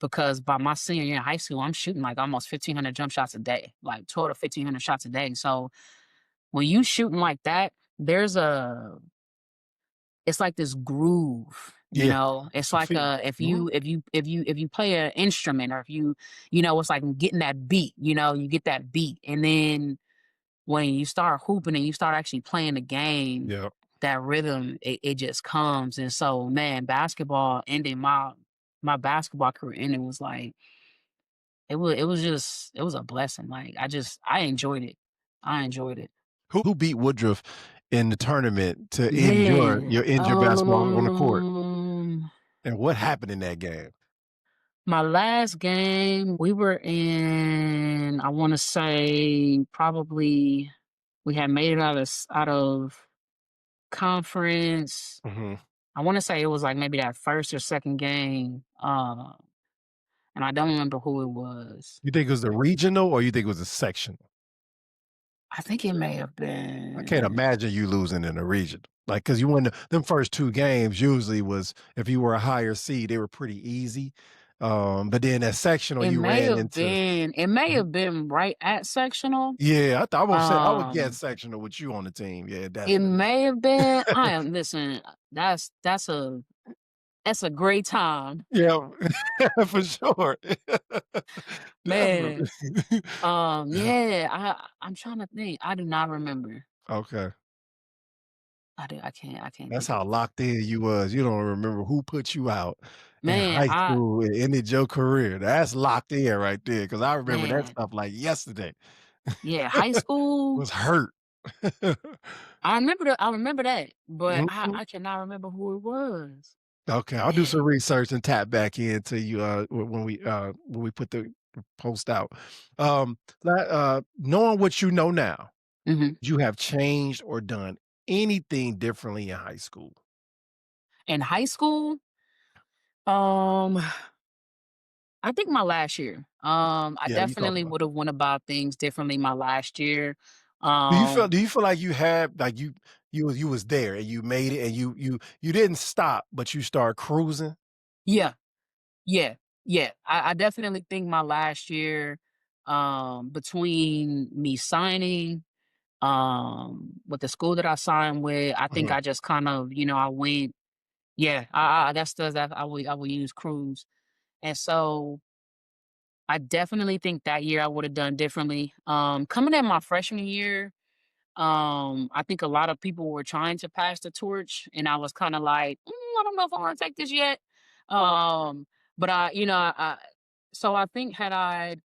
Because by my senior year in high school, I'm shooting like almost 1,500 jump shots a day, like 12 to 1,500 shots a day. So when you shooting like that, there's a it's like this groove. Yeah, It's I like feel if mhm, you play an instrument, or if it's like getting that beat. You get that beat, and then when you start hooping and you start actually playing the game, yeah. that rhythm, it just comes. And so, man, basketball ending my basketball career, and it was like it was a blessing. Like, I enjoyed it. I enjoyed it. Who beat Woodruff in the tournament to end your Man, end your basketball on the court, and what happened in that game? my last game, we were in, I want to say, probably we had made it out of conference. Mhm. I wanna say it was, like, maybe that 1st or 2nd game, and I don't remember who it was. You think it was the regional or you think it was the sectional? I think it may have I can't been imagine you losing in the region. Like, cause you win them first 2 games usually was if you were a higher seed, they were pretty easy. But then that sectional, it you may ran have into been it may Mhm. have been right at sectional. Yeah, I would guess Um, sectional with you on the team. Yeah, it definitely. may have been I am listen, that's a That's a great time. Yeah, for sure. Definitely. Man, yeah, I'm trying to think. I do not remember. Okay. I can't That's think of how locked in you was. You don't remember who put you out in man, high I school and ended your career. That's locked in right there, because I remember that man, stuff like yesterday. yeah, high school, Was hurt. I remember that, but I Mhm. I cannot remember who it was. Okay, I'll do some Man. research and tap back into you, when we put the post out. Knowing what you know now, Mhm. you have changed or done anything differently in high school? In high school, um, I think my last year. I Yeah, you talked definitely about would have went about things differently my last year. do Um, you feel like you had like you was there and you made it and you didn't stop, but you start cruising? yeah, yeah, yeah. I definitely think my last year, between me signing, with the school that I signed with, I think Mhm, I just kind of, I went, yeah, that's that I would use cruise. And so I definitely think that year I would have done differently. Coming in my freshman year, I think a lot of people were trying to pass the torch, and I was kind of like, I don't know if I want to take this yet. Um, but so I think had I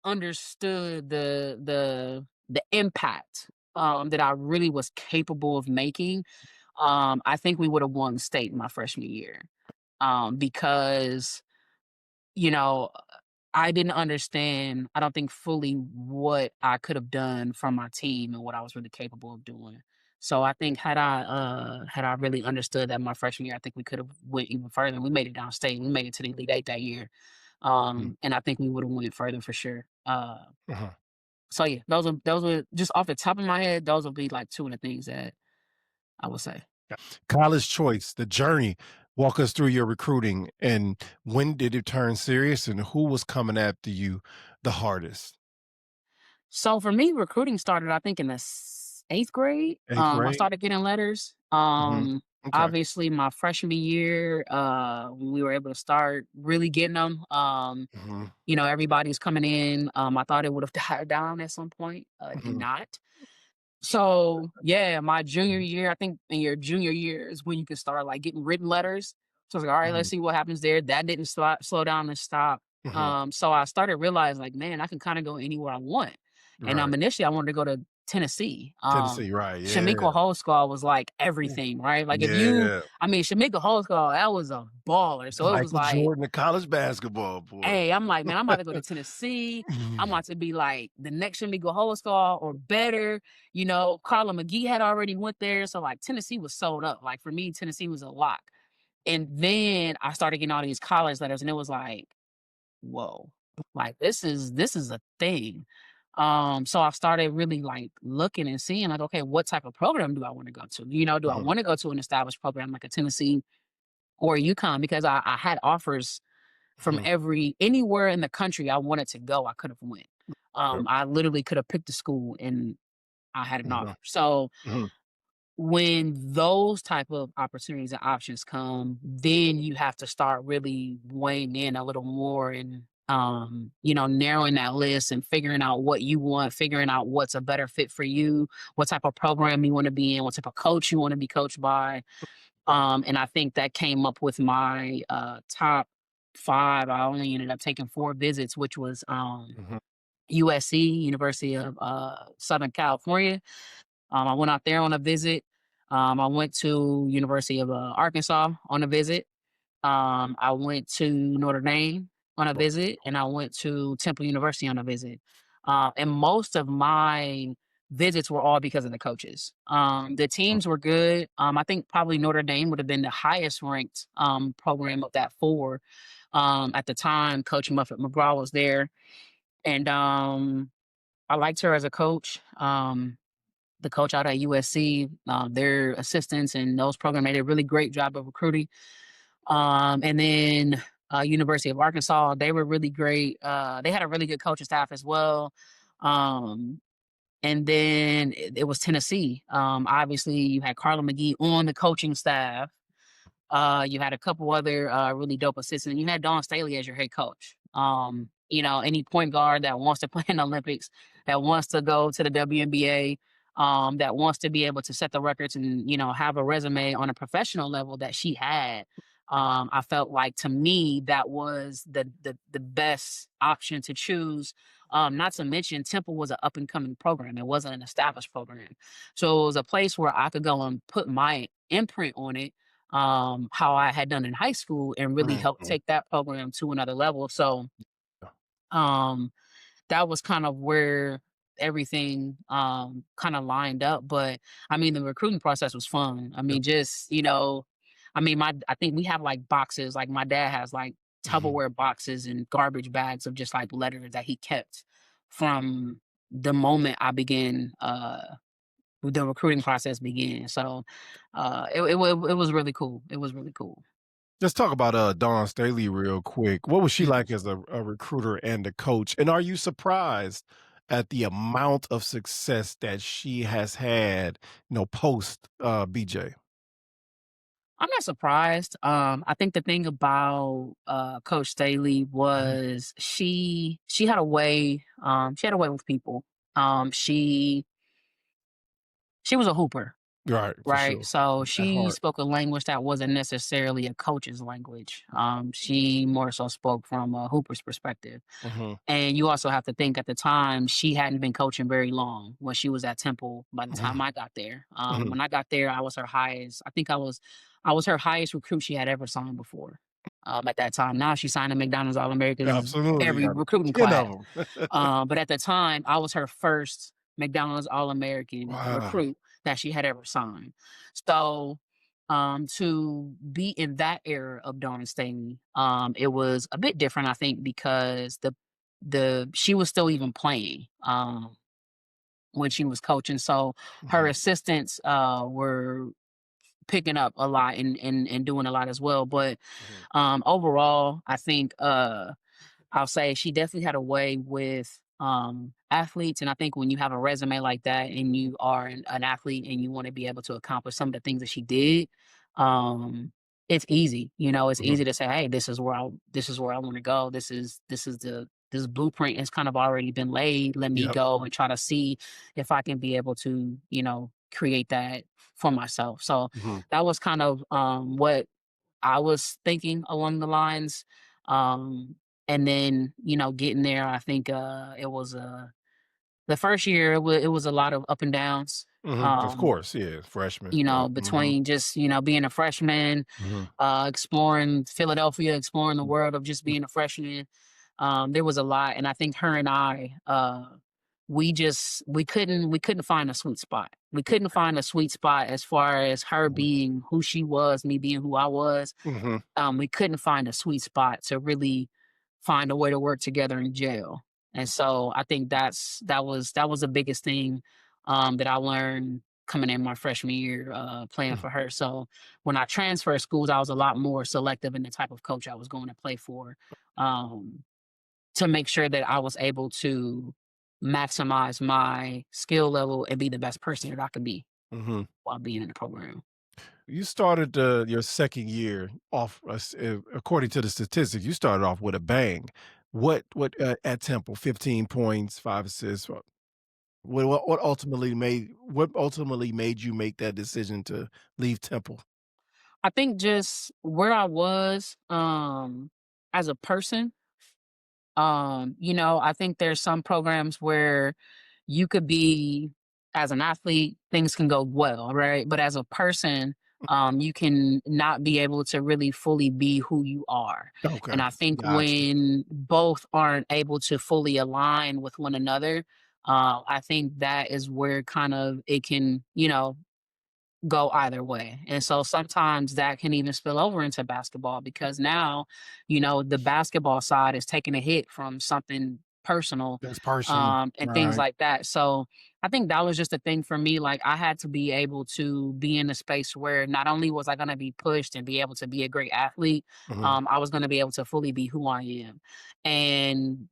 understood the impact that I really was capable of making, I think we would have won state in my freshman year. Because you know, I didn't understand, I don't think fully what I could have done from my team and what I was really capable of doing. So I think had I really understood that my freshman year, I think we could have went even further. We made it downstate. We made it to the Elite Eight that year. mhm, And I think we would have went further for sure. uh-huh. So yeah, those were just off the top of my head, those would be like two of the things that I would say. College choice, the journey. Walk us through your recruiting and when did it turn serious and who was coming after you the hardest? So for me, recruiting started, I think, in the eighth grade. 8th I grade? started getting letters. Mhm. Okay. Obviously, my freshman year, when we were able to start really getting them. Mhm, Everybody's coming in. I thought it would have died down at some point. Did mhm, not. So yeah, my junior year, I think in your junior year is when you can start like getting written letters. So I was like, all right, let's mhm, see what happens there. That didn't slow down and stop. mhm. So I started realizing like, man, I can kind of go anywhere I want. And Right. initially I wanted to go to Tennessee. Tennessee, right, yeah. Shamika Holdsclaw was like Mm. everything, right? Like if you, Yeah. I mean, Shamika Holdsclaw, that was a baller. So it was Michael like, Jordan of college basketball, boy. hey, I'm like, man, I'm about to go to Tennessee. I'm Mhm, about to be like the next Shamika Holdsclaw or better. Carla McGee had already went there. So like Tennessee was sold up. Like for me, Tennessee was a lock. And then I started getting all these college letters and it was like, whoa, like this is a thing. So I started really like looking and seeing like, okay, what type of program do I want to go to? Do I mhm, want to go to an established program like a Tennessee or a UConn? Because I had offers from mhm. anywhere in the country I wanted to go, I could have went. Yep. I literally could have picked a school and I had an Mhm, offer. So mhm, when those type of opportunities and options come, then you have to start really weighing in a little more and narrowing that list and figuring out what you want, figuring out what's a better fit for you, what type of program you want to be in, what type of coach you want to be coached by. And I think that came up with my top five. I only ended up taking four visits, which was mhm, USC, University of Southern California. I went out there on a visit. I went to University of Arkansas on a visit. I went to Notre Dame on a visit, and I went to Temple University on a visit. And most of my visits were all because of the coaches. The mhm, teams were good. I think probably Notre Dame would have been the highest ranked program of that four. At the time, Coach Muffet McGraw was there, and I liked her as a coach. The coach out at USC, their assistants and those programs made a really great job of recruiting. And then University of Arkansas, they were really great. They had a really good coaching staff as well. Um, and then it was Tennessee. Obviously, you had Carla McGee on the coaching staff. You had a couple other really dope assistants. And you had Dawn Staley as your head coach. Any point guard that wants to play in the Olympics, that wants to go to the WNBA, that wants to be able to set the records and have a resume on a professional level that she had. I felt like to me that was the best option to choose. Not to mention Temple was an up and coming program. It wasn't an established program. So it was a place where I could go and put my imprint on it, how I had done in high school, and really help Mhm. take that program to another level. So um, that was kind of where everything kind of lined up. But I mean, the recruiting process was fun. I Yep. mean, just I mean, my I think we have like boxes. Like my dad has like Mhm. Tupperware boxes and garbage bags of just like letters that he kept from the moment I began the recruiting process began. So it was really cool. It was really cool. Let's talk about Dawn Staley real quick. What was she Mhm. like as a recruiter and a coach? And are you surprised at the amount of success that she has had, post BJ? I'm not surprised. I think the thing about Coach Staley Mhm. was she had a way. She had a way with people. She was a hooper, Right, for right? sure. So At she heart. spoke a language that wasn't necessarily a coach's language. She more so spoke from a hooper's perspective. Mhm. And you also have to think at the time she hadn't been coaching very long when she was at Temple by the time Mhm. I got there. Mhm. When I got there, I was her highest. I was her highest recruit she had ever signed before. At that time. Now she's signing McDonald's All Americans Absolutely. every Got recruiting 10 class. of them. But at the time, I was her first McDonald's All American Wow. recruit that she had ever signed. So to be in that era of Dawn Staley, it was a bit different, I think, because the she was still even playing when she was coaching. So her Mhm. assistants were picking up a lot and doing a lot as well. But Mhm. overall, I think I'll say she definitely had a way with athletes. And I think when you have a resume like that and you are an athlete and you want to be able to accomplish some of the things that she did, um, it's easy. It's Mhm. easy to say, hey, this is where I want to go. This blueprint has kind of already been laid. Let me Yep. go and try to see if I can be able to, create that for myself. So Mhm. that was kind of what I was thinking along the lines. Um, and then, getting there, I think it was the first year it was a lot of up and downs. Mhm. Of Um, course, yeah, freshman. Yep. Mhm. between just, being a freshman, Mhm. exploring Philadelphia, exploring the world of just being a freshman. There was a lot. And I think her and I, we couldn't find a sweet spot. We couldn't find a sweet spot as far as her Mhm. being who she was, me being who I was. Mhm. We couldn't find a sweet spot to really find a way to work together in jail. And so I think that was the biggest thing that I learned coming in my freshman year playing Mhm. for her. So when I transferred schools, I was a lot more selective in the type of coach I was going to play for, um, to make sure that I was able to maximize my skill level and be the best person that I could be Mhm. while being in the program. You started your second year off, according to the statistics. You started off with a bang. What at Temple? 15 points, 5 assists. What ultimately made you make that decision to leave Temple? I think just where I was as a person, I think there's some programs where you could be as an athlete, things can go well, right? But as a person, you can not be able to really fully be who you are. And Okay, I think gotcha. when both aren't able to fully align with one another, I think that is where kind of it can, go either way. And so sometimes that can even spill over into basketball because now, the basketball side is taking a hit from something personal, That's personal, and things right? like that. So I think that was just a thing for me. Like I had to be able to be in a space where not only was I going to be pushed and be able to be a great athlete, Mhm. I was going to be able to fully be who I am. And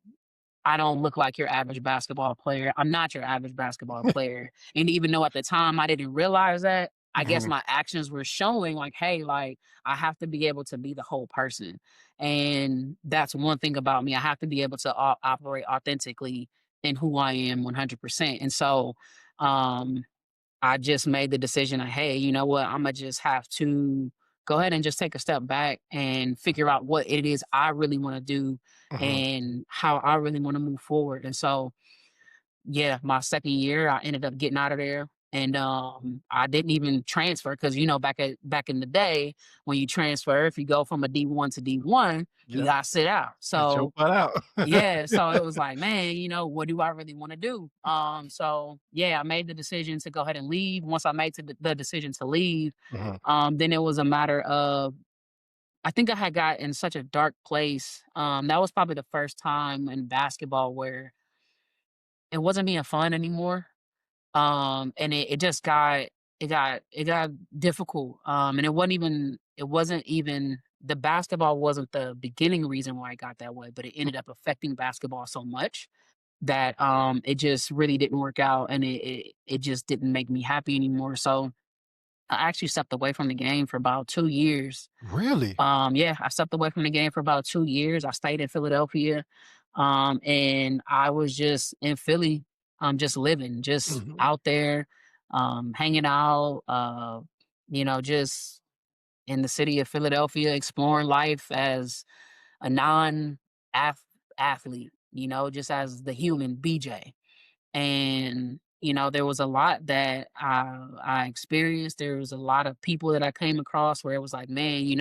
I don't look like your average basketball player. I'm not your average basketball player. And even though at the time I didn't realize that, I guess Mhm. my actions were showing like, hey, like I have to be able to be the whole person. And that's one thing about me. I have to be able to operate authentically in who I am 100%. And so, um, I just made the decision of, hey, you know what? I'm gonna just have to go ahead and just take a step back and figure out what it is I really want to do Mhm. and how I really want to move forward. And so, yeah, my second year, I ended up getting out of there, and I didn't even transfer because back in the day when you transfer, if you go from a D1 to D1, you Yep. gotta sit out. Get your So butt out. yeah, so it was like, man, what do I really want to do? So yeah, I made the decision to go ahead and leave. Once I made the decision to leave, Mhm. then it was a matter of I think I had got in such a dark place. That was probably the first time in basketball where it wasn't being fun anymore. And it just got it got difficult. And it wasn't even the basketball wasn't the beginning reason why I got that way, but it ended up affecting basketball so much that it just really didn't work out, and it just didn't make me happy anymore. So I actually stepped away from the game for about 2 years. Really? Yeah, I stepped away from the game for about 2 years. I stayed in Philadelphia, and I was just in Philly, just living, just Mhm. out there, hanging out, just in the city of Philadelphia, exploring life as a non-athlete, just as the human BJ. And there was a lot that I experienced. There was a lot of people that I came across where it was like, man,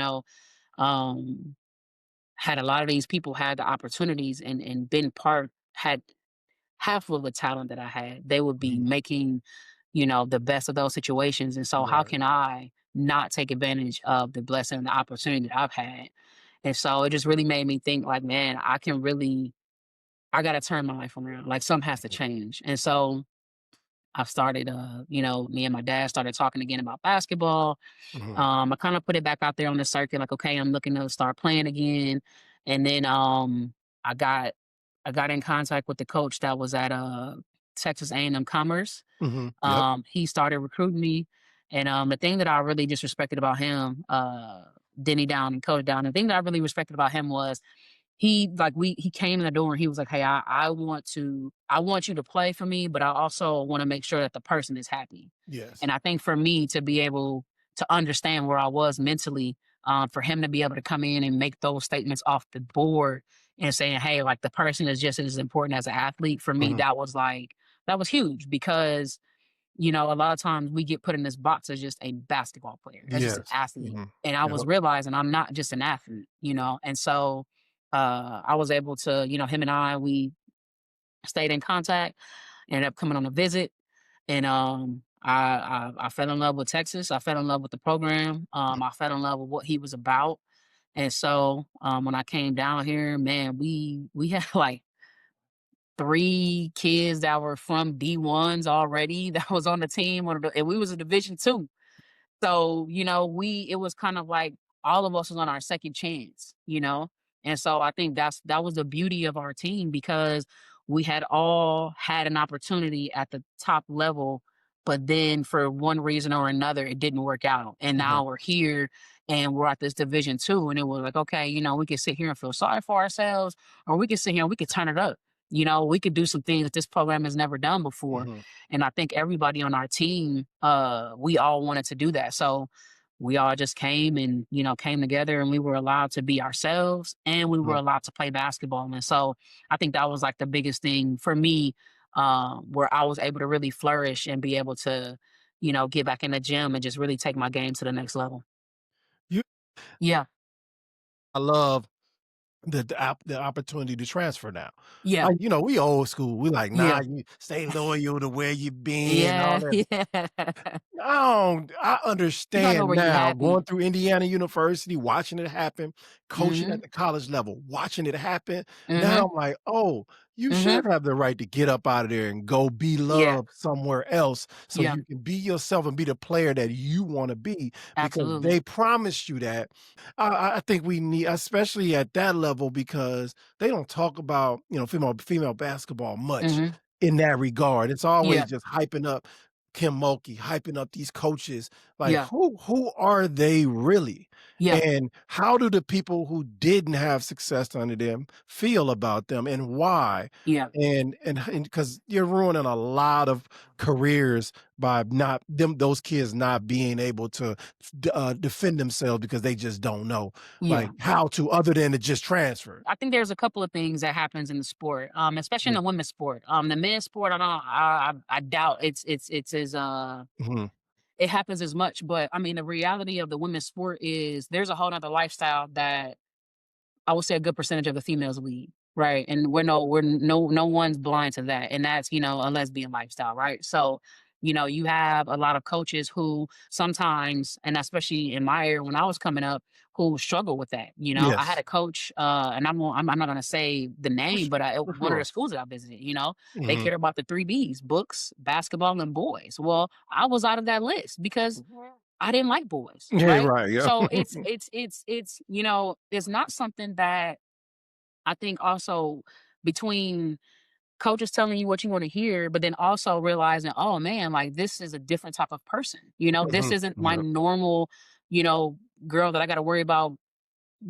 um, had a lot of these people had the opportunities and been part had half of the talent that I had, they would be Mhm. making, the best of those situations. And so how Right. can I not take advantage of the blessing and the opportunity that I've had? And so it just really made me think like, man, I gotta turn my life around. Like something has to change. And so I started me and my dad started talking again about basketball. Mhm. I kind of put it back out there on the circuit, like, okay, I'm looking to start playing again. And then I got I got in contact with the coach that was at Texas A&M Commerce. Mhm. Yep. He started recruiting me. And the thing that I really just respected about him, Denny Down and Coach Down, the thing that I really respected about him was he came in the door and he was like, "Hey, I want you to play for me, but I also want to make sure that the person is happy." Yes. And I think for me to be able to understand where I was mentally, for him to be able to come in and make those statements off the board and saying, "Hey, like the person is just as important as an athlete," for me, Mhm. that was huge because a lot of times we get put in this box as just a basketball player, as just an Yes. athlete. Mhm. And I was Yep. realizing I'm not just an athlete, And so I was able to, him and we stayed in contact, ended up coming on a visit, and I fell in love with Texas. I fell in love with the program. I fell in love with what he was about. And so when I came down here, man, we had like 3 kids that were from D1s already that was on the team, and we was a Division 2. So, we it was kind of like all of us was on our second chance. And so I think that was the beauty of our team because we had all had an opportunity at the top level, but then for one reason or another, it didn't work out. And Mhm. now we're here and we're at this Division 2. And it was like, okay, we can sit here and feel sorry for ourselves, or we can sit here and we could turn it up. We could do some things that this program has never done before. Mhm. And I think everybody on our team, we all wanted to do that. So we all just came and, came together and we were allowed to be ourselves and we were Mhm. allowed to play basketball. And so I think that was like the biggest thing for me, where I was able to really flourish and be able to, get back in the gym and just really take my game to the next level. You Yeah. I love the opportunity to transfer now. Yeah. Like, we old school. We like, "Nah, Yeah. you stay loyal to where you been," all Yeah. that. Yeah. I You gotta know understand where you now happy. going through Indiana University, watching it happen, coaching Mm-hmm. at the college level, watching it happen. Now Mm-hmm. I'm like, "Oh, you Mm-hmm. should have the right to get up out of there and go be Yeah. loved somewhere else so Yeah. you can be yourself and be the player that you wanna be because Absolutely. they promised you that." I think we need especially at that level because they don't talk about, female basketball much Mm-hmm. in that regard. It's always Yeah. just hyping up. Kim Mulkey hyping up these coaches. Like, Yeah. who are they really? Yeah. And how do the people who didn't have success under them feel about them and why? Yeah. And because you're ruining a lot of careers by not them those kids not being able to defend themselves because they just don't know Yeah. like how to other than to just transfer. I think there's a couple of things that happens in the sport, especially in Mhm, the women's sport. The men's sport, I doubt it's as mhm. it happens as much. But I mean, the reality of the women's sport is there's a whole nother lifestyle that I would say a good percentage of the females lead, right? And no one's blind to that, and that's a lesbian lifestyle, right? So, you have a lot of coaches who sometimes, and especially in my area when I was coming up, who struggle with that. I had Yes, a coach, and I'm not gonna say the for name, but for one of the sure. schools that I visited, they Mhm. care about the three B's: books, basketball, and boys. Well, I was out of that list because I didn't like boys, Yeah, right? right, yeah. So it's not something that I think also between coaches telling you what you want to hear, but then also realizing, oh man, like this is a different type of person. This Mhm. isn't my Yep. normal, you know, girl that I got to worry about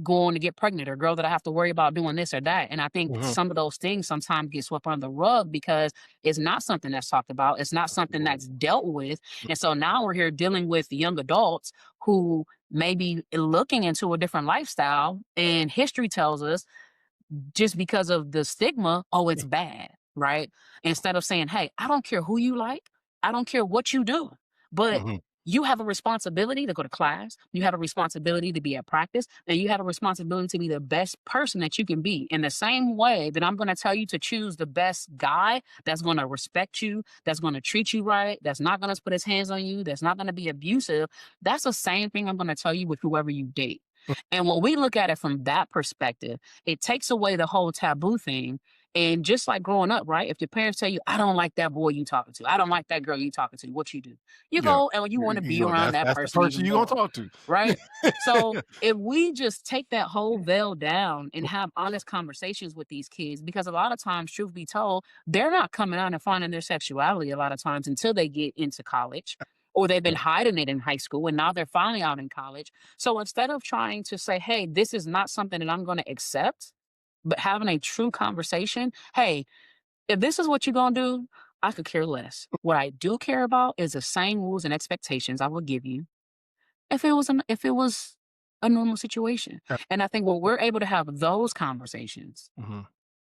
going to get pregnant or girl that I have to worry about doing this or that. And I think Mhm. some of those things sometimes get swept under the rug because it's not something that's talked about. It's not something that's dealt with. And so now we're here dealing with young adults who may be looking into a different lifestyle. And history tells us just because of the stigma, oh, it's bad, right? Instead of saying, hey, I don't care who you like, I don't care what you do, but Mhm. you have a responsibility to go to class, you have a responsibility to be at practice, and you have a responsibility to be the best person that you can be. In the same way that I'm going to tell you to choose the best guy that's going to respect you, that's going to treat you right, that's not going to put his hands on you, that's not going to be abusive, that's the same thing I'm going to tell you with whoever you date. And when we look at it from that perspective, it takes away the whole taboo thing. And just like growing up, right? If your parents tell you, I don't like that boy you talking to, I don't like that girl you talking to, what you do? You Yeah. go and you want to You be know, around that that's the person person even you gonna more, talk to. right? So if we just take that whole veil down and have honest conversations with these kids, because a lot of times, truth be told, they're not coming out and finding their sexuality a lot of times until they get into college. Or they've been Yeah. hiding it in high school and now they're finally out in college. So instead of trying to say, hey, this is not something that I'm going to accept, but having a true conversation, hey, if this is what you're going to do, I could care less. What I do care about is the same rules and expectations I would give you if it was a normal situation. And I think when we're able to have those conversations, Mhm.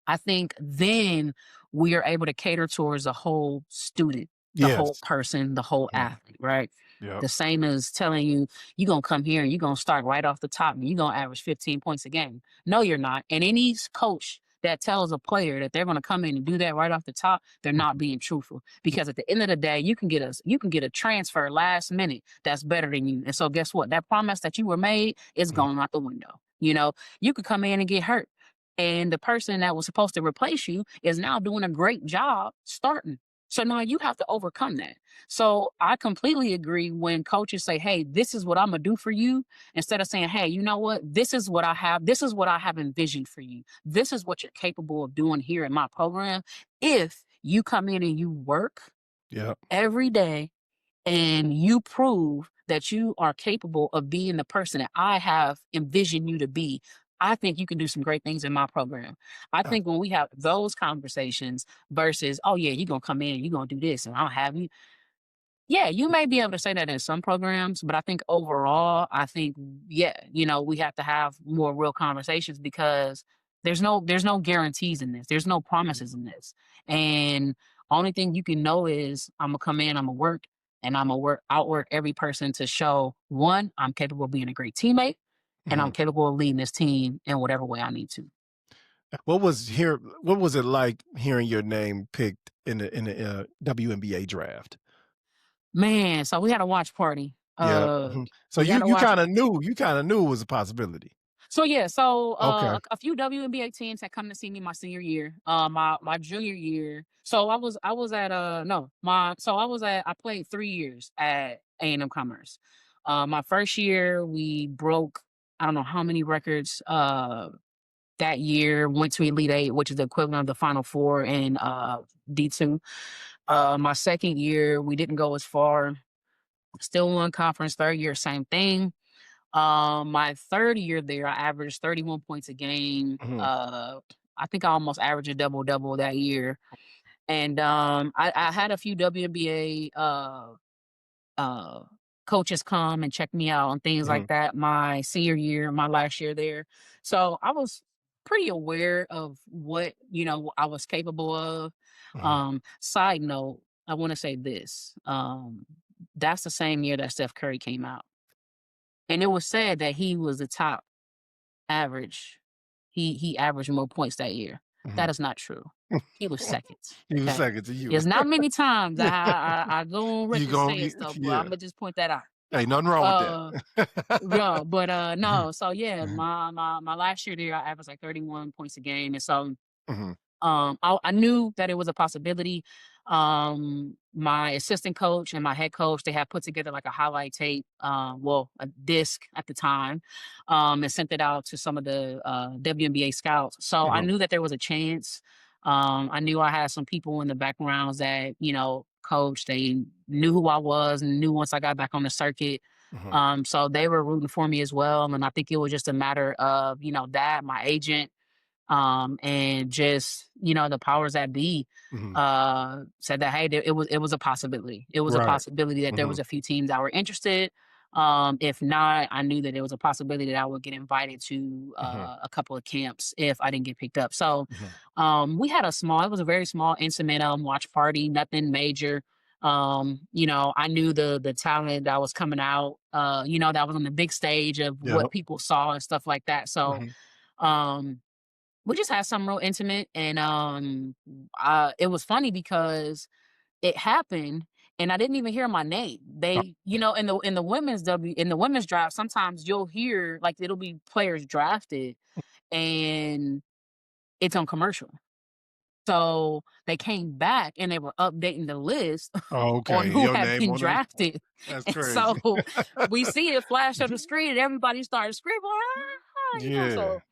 I think then we are able to cater towards the whole student, the whole Yes. person, the whole Mhm. athlete, right? Yep. The same as telling you, you're going to come here and you're going to start right off the top and you're going to average 15 points a game. No, you're not. And any coach that tells a player that they're going to come in and do that right off the top, they're not being truthful. Because at the end of the day, you can get a transfer last minute that's better than you. And so guess what? That promise that you were made is Mhm. going out the window. You could come in and get hurt and the person that was supposed to replace you is now doing a great job starting. So now you have to overcome that. So I completely agree when coaches say, "Hey, this is what I'm gonna do for you," instead of saying, "Hey, you know what? This is what I have. This is what I have envisioned for you. This is what you're capable of doing here in my program. If you come in and you work Yep. every day and you prove that you are capable of being the person that I have envisioned you to be, I think you can do some great things in my program." I Uh, think when we have those conversations versus, oh yeah, you're gonna come in, you're gonna do this, and I'll have you. Yeah, you may be able to say that in some programs, but I think overall, I think, yeah, we have to have more real conversations because there's no guarantees in this. There's no promises in this. And only thing you can know is I'm gonna come in, I'm gonna work, and I'm gonna outwork every person to show one, I'm capable of being a great teammate, and I'm mhm. capable of leading this team in whatever way I need to. What was it like hearing your name picked in the WNBA draft? Man, so we had a watch party. Yeah. Mhm. So We had a you watch kinda knew it was a possibility. So yeah, Okay. a few WNBA teams had come to see me my senior year. My junior year. So I was at no my so I was at I played 3 years at A&M Commerce. My first year we broke I don't know how many records. That year went to Elite Eight, which is the equivalent of the Final Four in D2. My second year, we didn't go as far. Still won conference. Third year, same thing. My third year there, I averaged 31 points a game. Mhm, I think I almost averaged a double double that year. And I had a few WNBA uh, coaches come and check me out and things like mhm, that my senior year, my last year there. So I was pretty aware of what, I was capable of. mhm, Side note, I want to say this. That's the same year that Steph Curry came out. And it was said that he was the top average. He averaged more points that year. mhm. That is not true. He was second. He was Okay. second to you. It's not many times I go on You record gonna saying get stuff, but I'm yeah. gonna just point that out. Ain't nothing wrong with Uh that. yeah, but no, so yeah, Mhm, my last year there I averaged like 31 points a game. And so mhm, I knew that it was a possibility. My assistant coach and my head coach, they had put together like a highlight tape, well, a disc at the time, and sent it out to some of the WNBA scouts. So I mhm, knew that there was a chance. I knew I had some people in the backgrounds that, coach, they knew who I was and knew once I got back on the circuit. mhm, So they were rooting for me as well. And I think it was just a matter of, that, my agent, and just the powers that be mhm. said that, hey, it was a possibility. It was a Right. possibility that there was Mhm, a few teams that were interested. If not, I knew that it was a possibility that I would get invited to mhm, a couple of camps if I didn't get picked up. So mhm. we had it was a very small, intimate watch party, nothing major. I knew the talent that was coming out, that was on the big stage of what Yep. people saw and stuff like that. So Mhm. um we just had something real intimate. And it was funny because it happened and I didn't even hear my name. Oh, They, in the women's draft, sometimes you'll hear like it'll be players drafted and it's on commercial. So they came back and they were updating the list on okay. who Your had name been on there? drafted. That's And crazy. so we see it flash on the screen and everybody started screaming, Yeah. so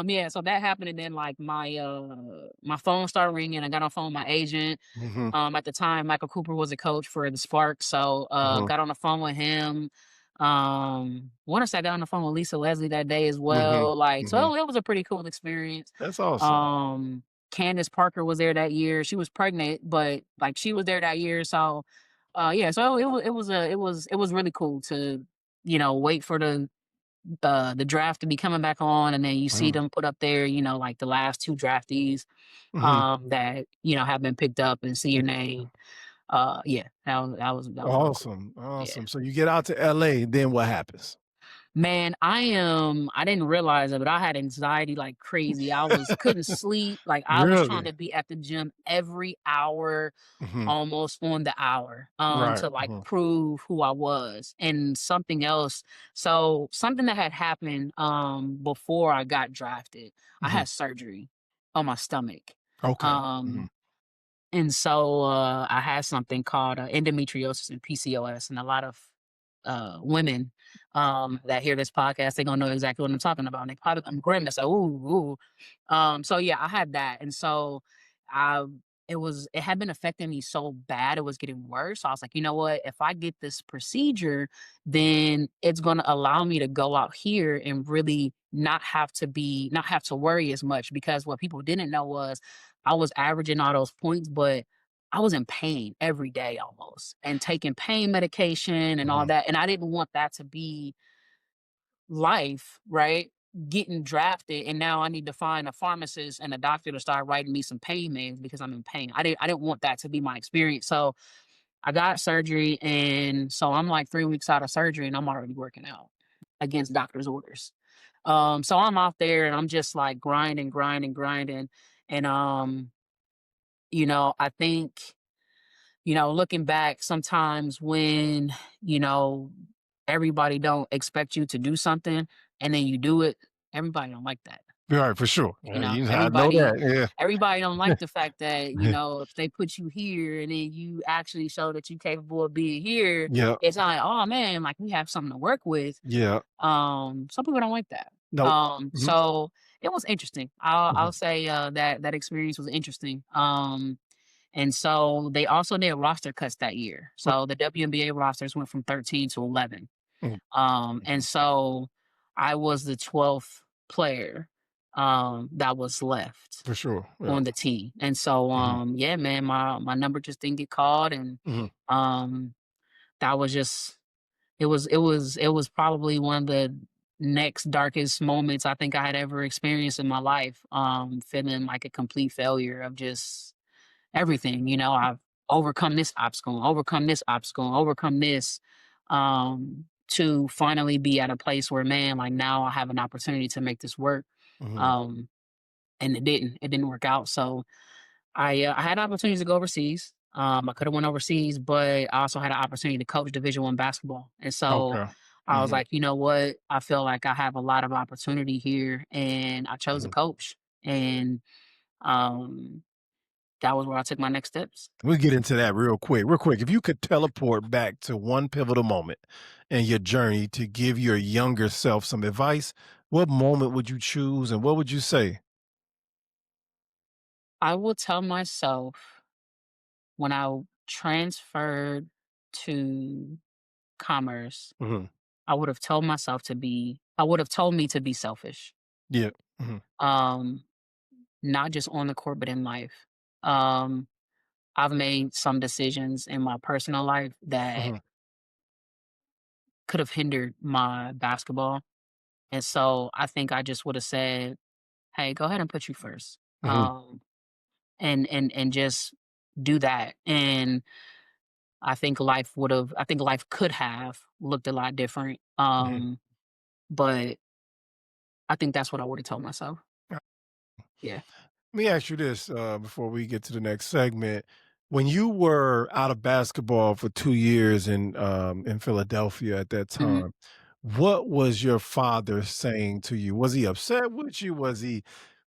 yeah, so that happened, and then like my phone started ringing. I got on the phone with my agent. Mhm, At the time, Michael Cooper was a coach for the Sparks, so mhm, got on the phone with him. Want to say I got on the phone with Lisa Leslie that day as mhm, well. Like, mhm. so it was a pretty cool experience. That's awesome. Um, Candace Parker was there that year. She was pregnant, but like she was there that year. So, yeah, so it was really cool to wait for the draft to be coming back on, and then you see Mhm, them put up there, like the last two draftees mhm. that have been picked up and see your name. Yeah, that was real cool. Awesome, Yeah. awesome. So you get out to LA, then what happens? Man, I didn't realize it, but I had anxiety like crazy. I was couldn't sleep. Like I was trying Really? to be at the gym every hour, Mhm. almost on the hour, Right. to like Mhm, prove who I was. And something else, so something that had happened before I got drafted, I mhm. had surgery on my stomach. Okay. Mhm, Um and so I had something called endometriosis and PCOS, and a lot of women that hear this podcast, they're gonna know exactly what I'm talking about. And they probably I'm grim. They say, "Ooh, ooh." So yeah, I had that, and so I it had been affecting me so bad, it was getting worse. So I was like, you know what? If I get this procedure, then it's gonna allow me to go out here and really not have to worry as much, because what people didn't know was I was averaging all those points, but I was in pain every day almost and taking pain medication and all mhm, that. And I didn't want that to be life, right? Getting drafted and now I need to find a pharmacist and a doctor to start writing me some pain meds because I'm in pain. I didn't want that to be my experience. So I got surgery, and so I'm like 3 weeks out of surgery and I'm already working out against doctor's orders. So I'm out there and I'm just like grinding, grinding, grinding. And I think, looking back sometimes when, you know, everybody don't expect you to do something and then you do it, everybody don't like that. right, for sure. Yeah, I know Everybody that, everybody don't like the fact that, yeah. if they put you here and then you actually show that you're capable of being here, Yeah, it's not like, oh man, like we have something to work with. yeah. Some people don't like that. Nope. Mhm, So it was interesting. I'll mhm, say that experience was interesting. And so they also did roster cuts that year. Mm, So the WNBA rosters went from 13 to 11. mm, And mhm. so I was the 12th player that was left For sure. Yeah. on the team. And so Mhm, yeah, man, my number just didn't get called, and mhm, um that was just it was probably one of the next darkest moments I think I had ever experienced in my life. Feeling like a complete failure of just everything. I've overcome this obstacle, overcome this obstacle, overcome this, to finally be at a place where, man, like now I have an opportunity to make this work. mhm. Um, and it didn't work out. So I had opportunities to go overseas. I could have went overseas, but I also had an opportunity to coach Division 1 basketball. And so Okay. I was Mhm, like, you know what? I feel like I have a lot of opportunity here, and I chose to mhm. coach. And um, that was where I took my next steps. We'll get into that real quick. Real quick, if you could teleport back to one pivotal moment in your journey to give your younger self some advice, what moment would you choose and what would you say? I will tell myself when I transferred to commerce, Mhm. I would have told me to be selfish. Yeah. Mhm, Um, Not just on the court, but in life. Um, I've made some decisions in my personal life that mhm, could have hindered my basketball. And so I think I just would have said, hey, go ahead and put you first. mhm, And just do that. And I think life could have looked a lot different. mhm. But I think that's what I would have told myself. Yeah. Let me ask you this before we get to the next segment. When you were out of basketball for 2 years in Philadelphia at that Mhm. time, what was your father saying to you? Was he upset with you? Was he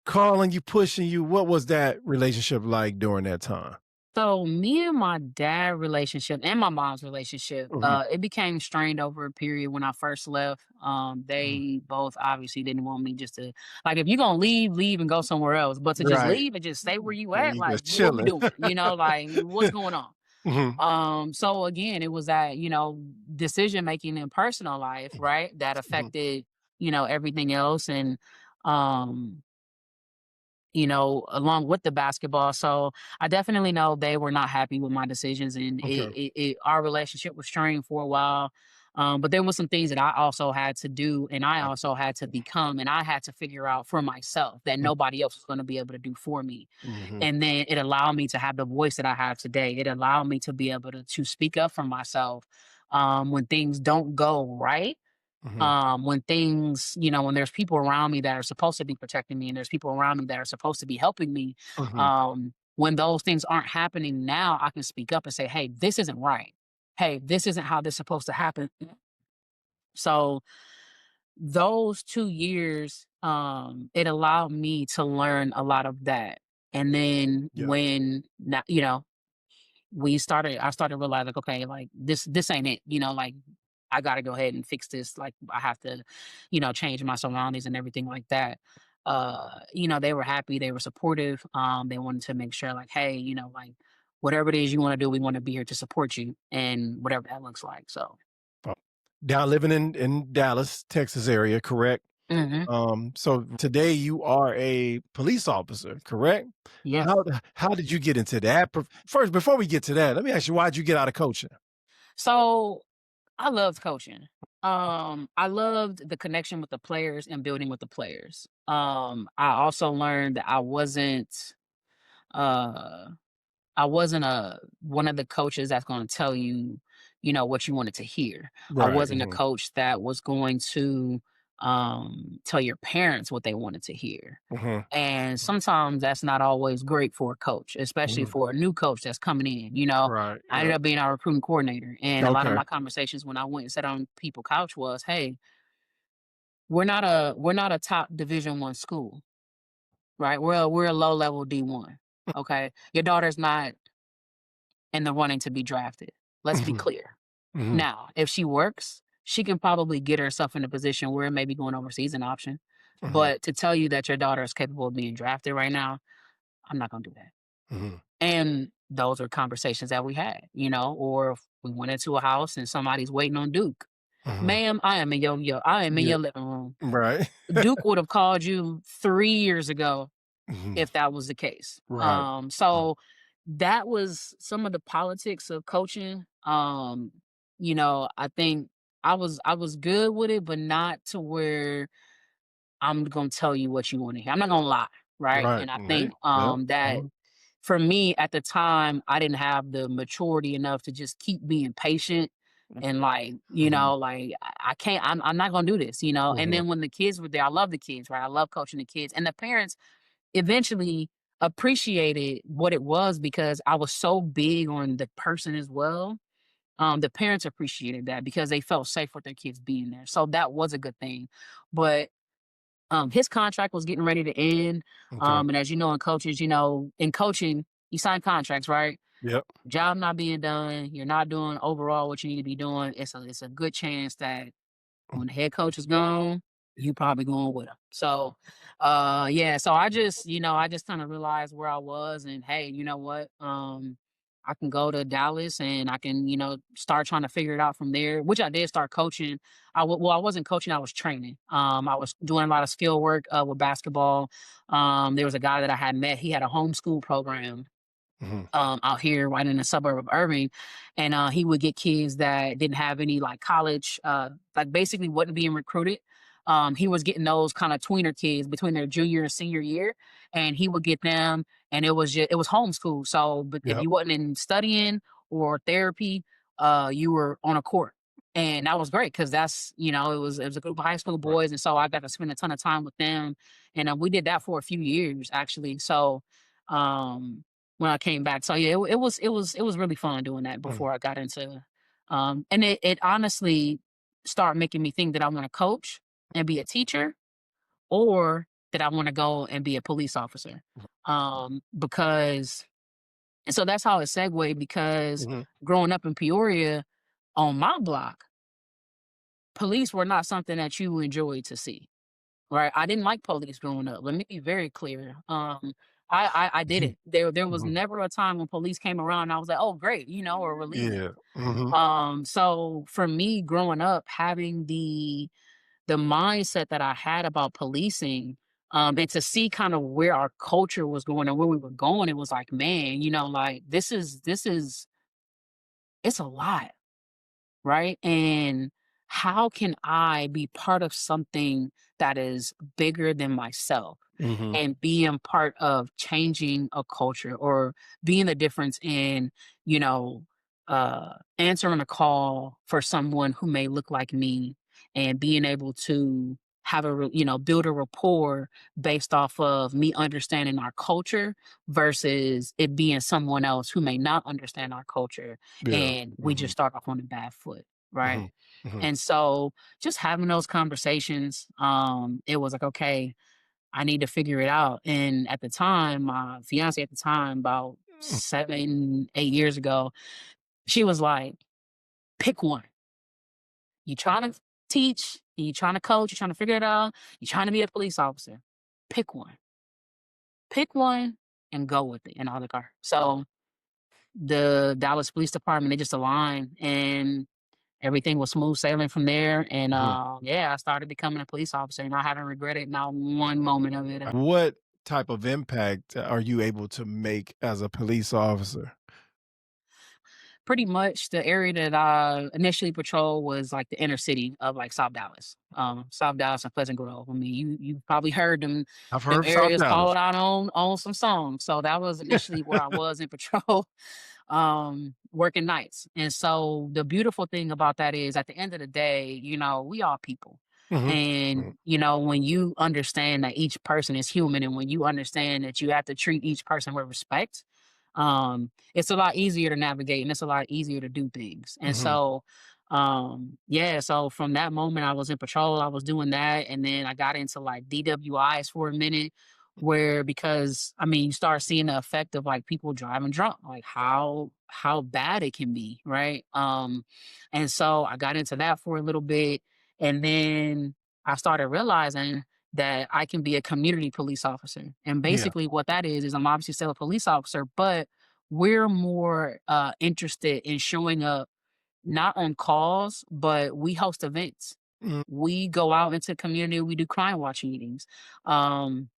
calling you, pushing you? What was that relationship like during that time? So me and my dad relationship and my mom's relationship, Mhm, it became strained over a period when I first left. mhm. They both obviously didn't want me just to, like, if you're gonna leave, leave and go somewhere else. But to just Right. leave and just stay where you at, You like, just what we chilling. doing? Like, what's going on? Mhm, So again, it was that, decision making in personal life, right? That mhm, affected, everything else. And um along with the basketball. So I definitely know they were not happy with my decisions, and okay. our relationship was strained for a while. But there was some things that I also had to do, and I also had to become, and I had to figure out for myself that Mm, nobody else was going to be able to do for me. mhm, And then it allowed me to have the voice that I have today. It allowed me to be able to speak up for myself when things don't go right, mhm, when things, when there's people around me that are supposed to be protecting me, and there's people around me that are supposed to be helping me. mhm. When those things aren't happening now, I can speak up and say, hey, this isn't right. Hey, this isn't how this is supposed to happen. So those 2 years, it allowed me to learn a lot of that. And then Yeah. when I started to realize, like, okay, like this ain't it, like I gotta go ahead and fix this. Like I have to, change my surroundings and everything like that. They were happy, they were supportive. They wanted to make sure, like, hey, like whatever it is you want to do, we want to be here to support you and whatever that looks like. So Oh, now living in Dallas, Texas area, correct? mhm, So today you are a police officer, correct? yes. How did you get into that? First, before we get to that, let me ask you, why'd you get out of coaching? So I loved coaching. I loved the connection with the players and building with the players. I also learned that uh I wasn't a one of the coaches that's going to tell you, what you wanted to hear. I Right. wasn't a coach that was going to tell your parents what they wanted to hear. Mhm, And sometimes that's not always great for a coach, especially mhm. for a new coach that's coming in. Right. I Yeah. ended up being our recruiting coordinator. And a lot of Okay. my conversations when I went and sat on people couch was, hey, we're not a top division 1 school, right? We're a low level D1. Okay. Your daughter's not in the running to be drafted. Let's be Mhm, clear. mhm, Now, if she works, she can probably get herself in a position where maybe going overseas an option. mhm, But to tell you that your daughter is capable of being drafted right now, I'm not gonna do that. mhm. And those are conversations that we had, or if we went into a house and somebody's waiting on Duke. Mhm. Ma'am, I am in Yeah. your living room. Right. Duke would have called you 3 years ago Mhm. if that was the case. Right. Right. So that was some of the politics of coaching. I think I was good with it, but not to where I'm gonna tell you what you want to hear. I'm not gonna lie, right? Right. And I Hey. think Yep. that Mhm. for me at the time, I didn't have the maturity enough to just keep being patient and like, Mhm. like I can't, I'm not gonna do this. And Mhm. then when the kids were there, I love the kids, right? I love coaching the kids. And the parents eventually appreciated what it was because I was so big on the person as well. The parents appreciated that because they felt safe with their kids being there. So that was a good thing. But his contract was getting ready to end. Okay. And as you know, in coaching, you sign contracts, right? Yep. Job not being done, you're not doing overall what you need to be doing. It's a good chance that when the head coach is gone, you probably going with him. So, yeah. So I just kind of realized where I was, and hey, you know what? I can go to Dallas, and I can, start trying to figure it out from there. Which I did start coaching. Well, I wasn't coaching; I was training. I was doing a lot of skill work with basketball. There was a guy that I had met. He had a homeschool program Mhm. out here right in the suburb of Irving. And he would get kids that didn't have any like college, like basically wasn't being recruited. He was getting those kind of tweener kids between their junior and senior year, and he would get them, and it was homeschool. So, but if Yep. you wasn't in studying or therapy, you were on a court, and that was great because it was a group of high school Right. boys, and so I got to spend a ton of time with them, and we did that for a few years actually. So, um, when I came back. So yeah, it was really fun doing that Mhm. before I got into and it honestly started making me think that I want to coach and be a teacher or that I want to go and be a police officer. Because and so that's how it segued because Mhm. growing up in Peoria on my block, police were not something that you enjoyed to see. Right, I didn't like police growing up. Let me be very clear. I Mhm. didn't. There was Mhm. never a time when police came around and I was like, "Oh, great," or relieved. Yeah. Mhm. So for me growing up, having the mindset that I had about policing, and to see kind of where our culture was going and where we were going, it was like, man, like this is it's a lot. Right? And how can I be part of something that is bigger than myself Mhm. and being part of changing a culture or being the difference in, you know, answering a call for someone who may look like me and being able to build a rapport based off of me understanding our culture versus it being someone else who may not understand our culture Yeah. and we just Mhm. start off on a bad foot, right? Mhm. Mhm. And so just having those conversations, it was like, okay, I need to figure it out. And at the time, my fiance at the time, about Mm. 7, 8 years ago, she was like, pick one. You trying to teach, you trying to coach, you trying to figure it out, you trying to be a police officer. Pick one. Pick one and go with it. And I was like, all right. So the Dallas Police Department, they just aligned and everything was smooth sailing from there, and, Mhm. yeah, I started becoming a police officer, and I haven't regretted not one moment of it. What type of impact are you able to make as a police officer? Pretty much the area that I initially patrolled was, like, the inner city of, like, South Dallas and Pleasant Grove. I mean, you probably heard I've them heard of South areas Dallas. called out on some songs, so that was initially where I was in patrol, working nights, and so the beautiful thing about that is at the end of the day, we all people, Mhm. and, Mhm. when you understand that each person is human and when you understand that you have to treat each person with respect, it's a lot easier to navigate and it's a lot easier to do things. And Mhm. so, yeah, so from that moment I was in patrol, I was doing that. And then I got into like DWIs for a minute, where because I mean, you start seeing the effect of like people driving drunk, like how bad it can be, right? And so I got into that for a little bit. And then I started realizing that I can be a community police officer. And Yeah. basically what that is I'm obviously still a police officer, but we're more interested in showing up not on calls, but we host events. Mm, We go out into the community, we do crime watch meetings. Um,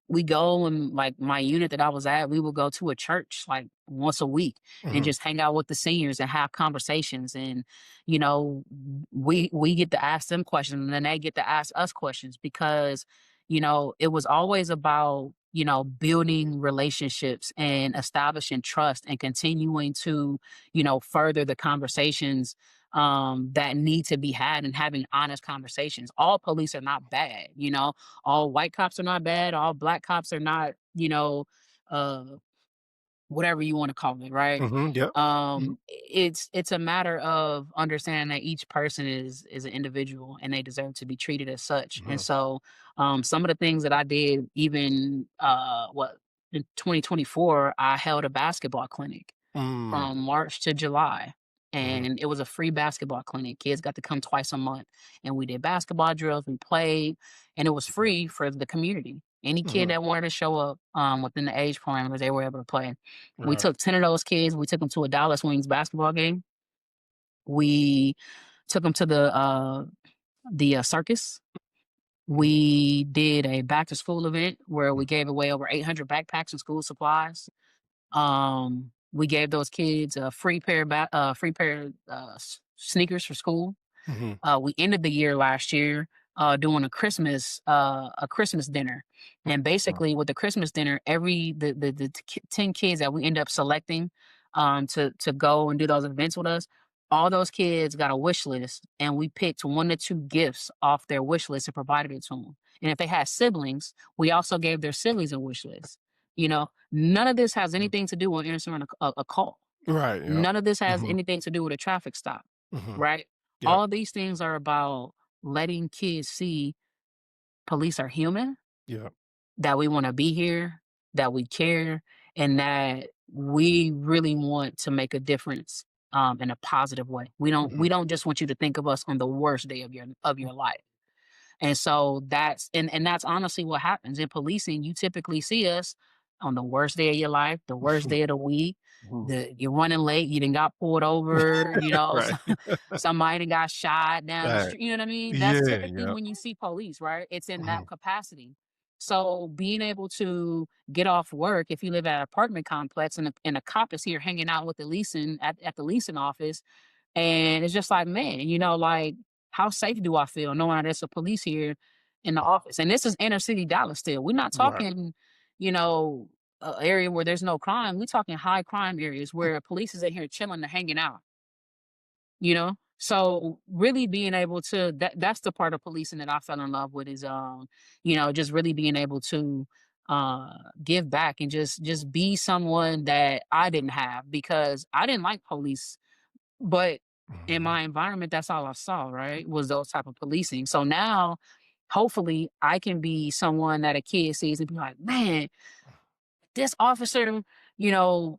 we go and like my unit that I was at, we would go to a church like once a week and mhm, just hang out with the seniors and have conversations. And you know, we get to ask them questions and then they get to ask us questions because it was always about building relationships and establishing trust and continuing to further the conversations that need to be had and having honest conversations. All police are not bad, all white cops are not bad, all black cops are not, uh, whatever you want to call it, right? mhm, yep, mhm, It's a matter of understanding that each person is an individual and they deserve to be treated as such. And mhm, so, some of the things that I did, even what in 2024, I held a basketball clinic mm, from March to July. mhm, And it was a free basketball clinic. Kids got to come twice a month. And we did basketball drills, we played, and it was free for the community. Any kid mhm, that wanted to show up within the age parameters, they were able to play. We right, took 10 of those kids, we took them to a Dallas Wings basketball game. We took them to the circus. We did a back to school event where we mm, gave away over 800 backpacks and school supplies. We gave those kids a free pair sneakers for school. mhm, We ended the year last year doing a Christmas dinner, and mm, basically with the Christmas dinner, every the 10 kids that we end up selecting to go and do those events with us. All those kids got a wish list, and we picked 1 to 2 gifts off their wish list and provided it to them. And if they had siblings, we also gave their siblings a wish list. None of this has mm, anything to do with answering a call. right, yep, None of this has mhm, anything to do with a traffic stop, mhm, right? yep, All these things are about letting kids see police are human, yep, that we want to be here, that we care, and that we really want to make a difference in a positive way. We don't mhm, we don't just want you to think of us on the worst day of your life. And so that's honestly what happens in policing. You typically see us on the worst day of your life, the worst mhm, day of the week. mhm, You're running late, you done got pulled over, right, somebody done got shot down the right, street. You know what I mean? That's yeah, typically yep, when you see police, right? It's in that mhm, capacity. So being able to get off work, if you live at an apartment complex and a cop is here hanging out with the leasing at the leasing office, and it's just like, man, like, how safe do I feel knowing there's a police here in the office? And this is inner city Dallas still. We're not right, talking, you know, a area where there's no crime. We're talking high crime areas where police is in here chilling and hanging out. So really being able to that's the part of policing that I fell in love with is just really being able to give back and just be someone that I didn't have because I didn't like police, but in mhm, my environment, that's all I saw, right? Was those type of policing. So now, hopefully, I can be someone that a kid sees and be like, man, this officer, we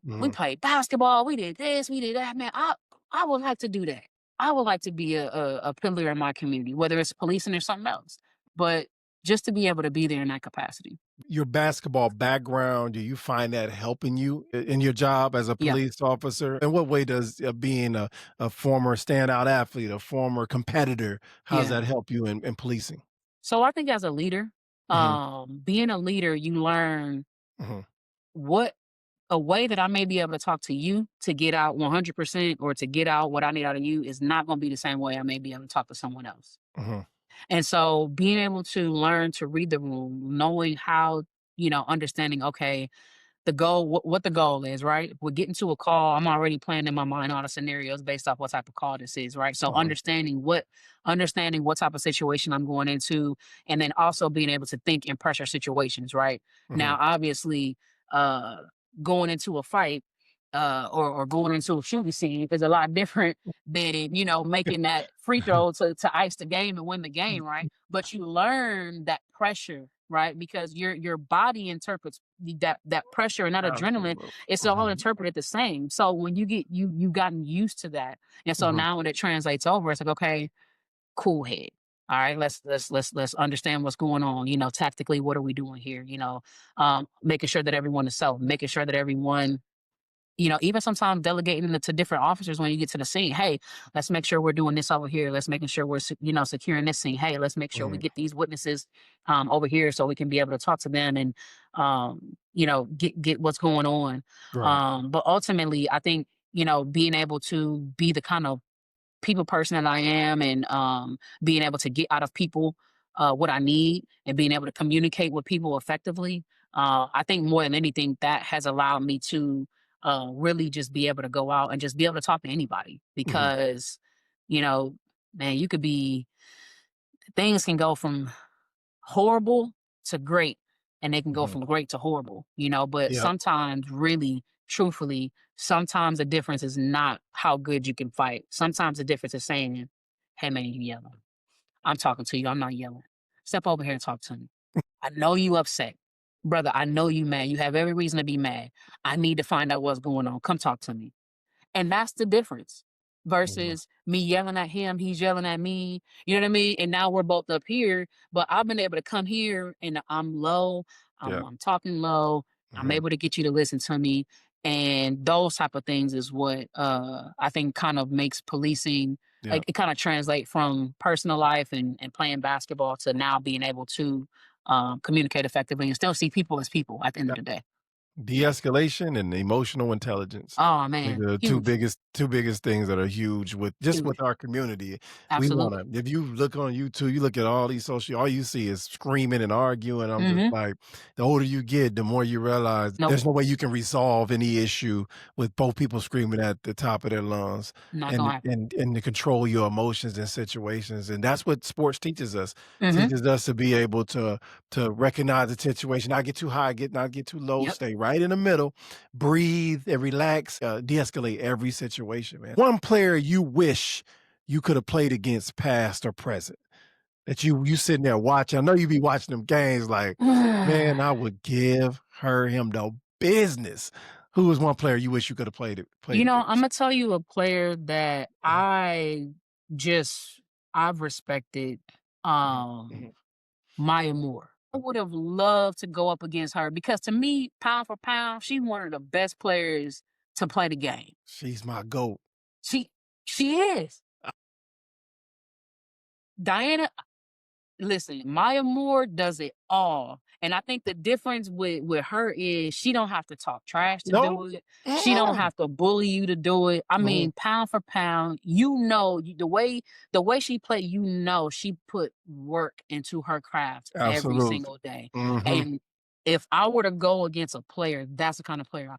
mhm. played basketball, we did this, we did that. Man, I would like to do that. I would like to be a pillar in my community, whether it's policing or something else. But just to be able to be there in that capacity. Your basketball background, do you find that helping you in your job as a Yeah. police officer? In what way does being a former standout athlete, a former competitor, how does Yeah. that help you in policing? So I think as a leader, Mhm, being a leader, you learn mhm, what a way that I may be able to talk to you to get out 100% or to get out what I need out of you is not going to be the same way I may be able to talk to someone else. mhm, And so being able to learn to read the room, knowing how, understanding, okay, the goal, what the goal is, right? If we're getting to a call, I'm already planning in my mind all the scenarios based off what type of call this is, right? So mhm, understanding what type of situation I'm going into, and then also being able to think in pressure situations, right? mhm. Now, obviously, uh, going into a fight, or going into a shooting scene is a lot different than making that free throw to ice the game and win the game, right? But you learn that pressure, right? Because your body interprets that pressure and that adrenaline. Absolutely. It's all Mhm, interpreted the same. So when you've gotten used to that, and so mhm, now when it translates over, it's like, okay, cool head. All right, let's understand what's going on. Tactically, what are we doing here? Making sure that everyone is safe, making sure that everyone even sometimes delegating it to different officers when you get to the scene. Hey, let's make sure we're doing this over here. Let's making sure we're securing this scene. Hey, let's make sure we Mhm. get these witnesses over here so we can be able to talk to them and get what's going on. Right. But ultimately, I think being able to be the kind of people person that I am, and being able to get out of people what I need, and being able to communicate with people effectively. I think more than anything, that has allowed me to really just be able to go out and just be able to talk to anybody Mhm. because, you know, man, you could be, things can go from horrible to great, and they can go Mhm. from great to horrible, but Yep. sometimes, really, truthfully, sometimes the difference is not how good you can fight. Sometimes the difference is saying, "Hey, man, you yelling. I'm talking to you. I'm not yelling. Step over here and talk to me. I know you upset. Brother, I know you mad. You have every reason to be mad. I need to find out what's going on. Come talk to me." And that's the difference Mhm. versus me yelling at him, he's yelling at me. You know what I mean? And now we're both up here, but I've been able to come here and I'm low. I'm, Yep. I'm talking low. I'm Mhm. able to get you to listen to me. And those type of things is what I think kind of makes policing, like Yep. it kind of translate from personal life and playing basketball to now being able to communicate effectively and still see people as people at the end of Yep. the day. De-escalation and emotional intelligence. Oh I think man, the two huge, biggest things that are huge with just with huge. our community. We wanna Absolutely. if you look on YouTube, you look at all these social all you see is screaming and arguing. I'm just Hmm. like, the older you get, the more you realize Nope. there's no way you can resolve any issue with both people screaming at the top of their lungs Not gonna and happen. and to control your emotions and situations. And that's what sports teaches us. Mhm. Teaches us to be able to recognize the situation, not get too high, not get too low, Yep. stay right in the middle, breathe and relax, de-escalate every situation, man. One player you wish you could have played against past or present that you sitting there watching. I know you be watching them games like, man, I would give him the business. Who was one player you wish you could have played I'm against? gonna tell you a player that Mhm, just I've respected, mhm, um, mhm. Maya Moore. I would have loved to go up against her because to me, pound for pound, she's one of the best players to play the game. She's my GOAT. She she is. Diana Listen, Maya Moore does it all, and I think the difference with her is she don't have to talk trash to No? do it. She don't Mm-mm. have to bully you to do it. I Mhm. mean, pound for pound, the way she played, she put work into her craft every Absolutely. single day. Mhm. And if I were to go against a player, that's the kind of player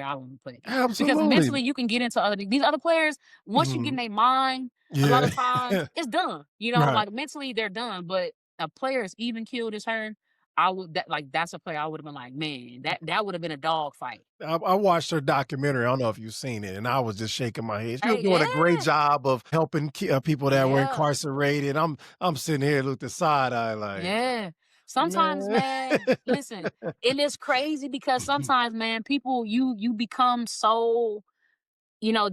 I want to play against. Because Absolutely. mentally, you can get into these other players. Once you get in Mhm. their mind, a lot Yeah. of times it's done. Right. Like mentally they're done. But a player as even killed as her, that's a player I would have been like, man, that would have been a dog fight. I watched her documentary, I don't know if you've seen it, and I was just shaking my head. She was Hey, doing a great yeah, job of helping people that were yeah, incarcerated. I'm sitting here with the side eye like, yeah. Sometimes, "Man." man, listen, it is crazy because sometimes, man, people you become so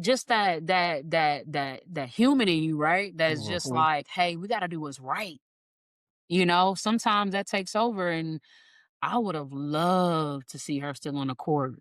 just that human in you, right? That's just Mhm, like, hey, we got to do what's right. Sometimes that takes over, and I would have loved to see her still on the court,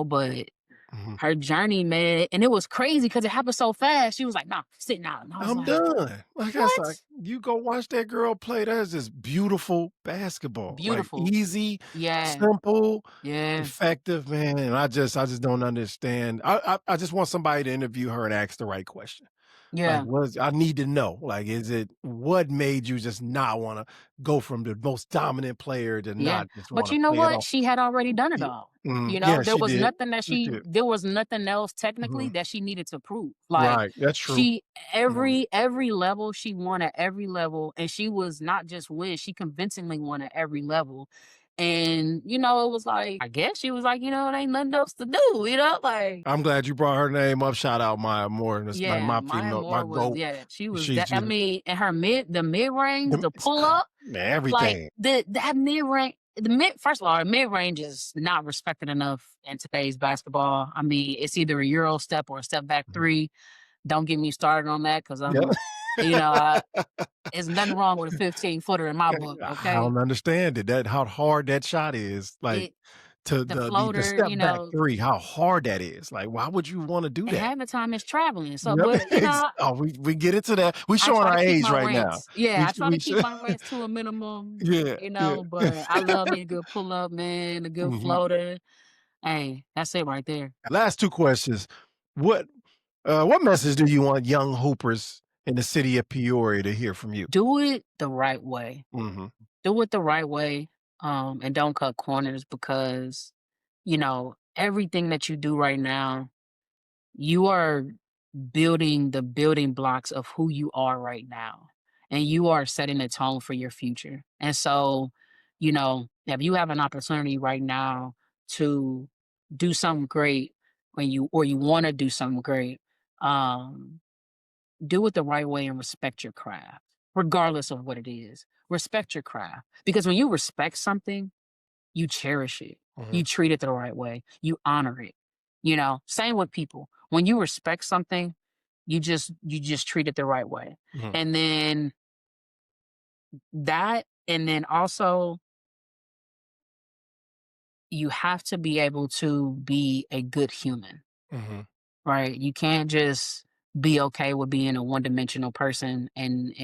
but mhm. her journey, man, and it was crazy because it happened so fast. She was like, "Nah, sitting out," and I was I'm like, done. Like, that's like, "What?" you go watch that girl play, that is just beautiful basketball, like, Beautiful. easy, Yeah, simple, yeah, effective, man, and I just don't understand. I just want somebody to interview her and ask the right question. Like, yeah. I need to know, like, what made you just not wanna go from the most dominant player to Yeah, not just but wanna you know play at what? all? She had already done it Ye all. Yeah, There she was did. nothing that She did. there was nothing else technically Mhm. that she needed to prove. Like Right, that's true. she Mhm, every level she won at every level, and she was not just win, she convincingly won at every level. And it was like I guess she was like, it ain't nothing else to do, like I'm glad you brought her name up. Shout out Maya Moore. That's like yeah, my Maya female, my Moore was GOAT. she was She's that I just mean, and the mid range, them the pull up. man, Like, everything. that mid-range the mid first of all, mid-range is not respected enough in today's basketball. I mean, it's either a Euro step or a step back Mhm. three. Don't get me started on that because Yeah. you know, I there's nothing wrong with a 15-footer in my book, I okay? don't understand it, that how hard that shot is, like, It to The the floater, step back three, how hard that is. Like, why would you wanna do and that? half the time it's traveling. So, Yep. but Oh, we get into that. We I showing try to our keep age my right now. rents. Yeah, I try to We keep should my rents to a minimum, yeah, yeah. but I love me a good pull up, man, a good Mhm. floater. Hey, that's it right there. Last 2 questions. What, what message do you want young hoopers in the city of Peoria to hear from you? Do it the right way. Mhm, Do it the right way, and don't cut corners because, everything that you do right now, you are building the building blocks of who you are right now. And you are setting the tone for your future. And so, if you have an opportunity right now to do something great or you want to do something great, um, do it the right way and respect your craft, regardless of what it is. Respect your craft. Because when you respect something, you cherish it. mhm, You treat it the right way. You honor it. Same with people. When you respect something, you just treat it the right way. mhm, And then and then also you have to be able to be a good human. mhm, Right? You can't just be okay with being a one-dimensional person and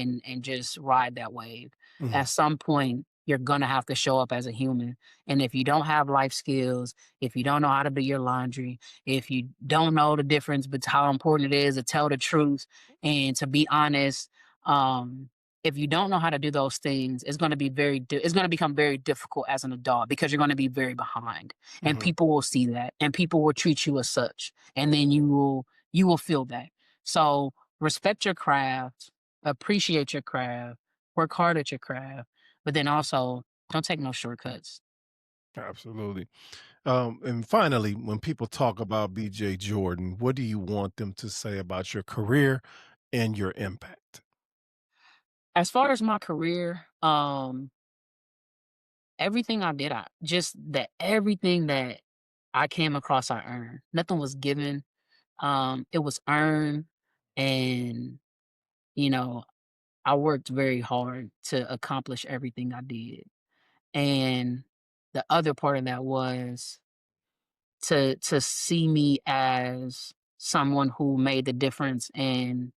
just ride that wave. mhm, At some point, you're gonna have to show up as a human. And if you don't have life skills, if you don't know how to do your laundry, if you don't know the difference between how important it is to tell the truth and to be honest, um, if you don't know how to do those things, it's gonna become very difficult as an adult because you're gonna be very behind. And mhm. people will see that and people will treat you as such and then you will feel that. So respect your craft, appreciate your craft, work hard at your craft, but then also don't take no shortcuts. Absolutely. And finally, when people talk about BJ Jordan, what do you want them to say about your career and your impact? As far as my career, everything I did, everything that I came across, I earned. Nothing was given. It was earned, and you know, I worked very hard to accomplish everything I did. And the other part of that was to see me as someone who made the difference in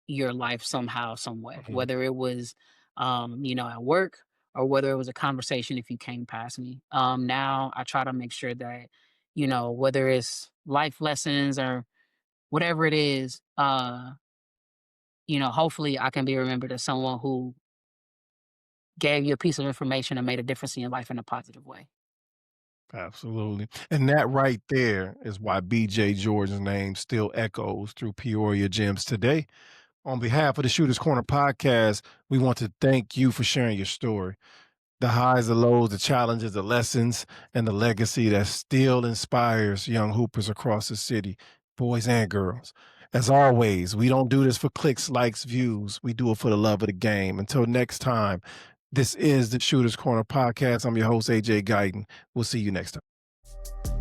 your life somehow, some way, Mhm, whether it was, at work or whether it was a conversation if you came past me. Now I try to make sure that, whether it's life lessons or whatever it is, hopefully I can be remembered as someone who gave you a piece of information and made a difference in your life in a positive way. absolutely. And that right there is why BJ Jordan's name still echoes through Peoria gyms today. On behalf of the Shooters Corner podcast, we want to thank you for sharing your story. The highs, the lows, the challenges, the lessons, and the legacy that still inspires young hoopers across the city, boys and girls. As always, we don't do this for clicks, likes, views. We do it for the love of the game. Until next time, this is the Shooters Corner podcast. I'm your host, AJ Guyton. We'll see you next time.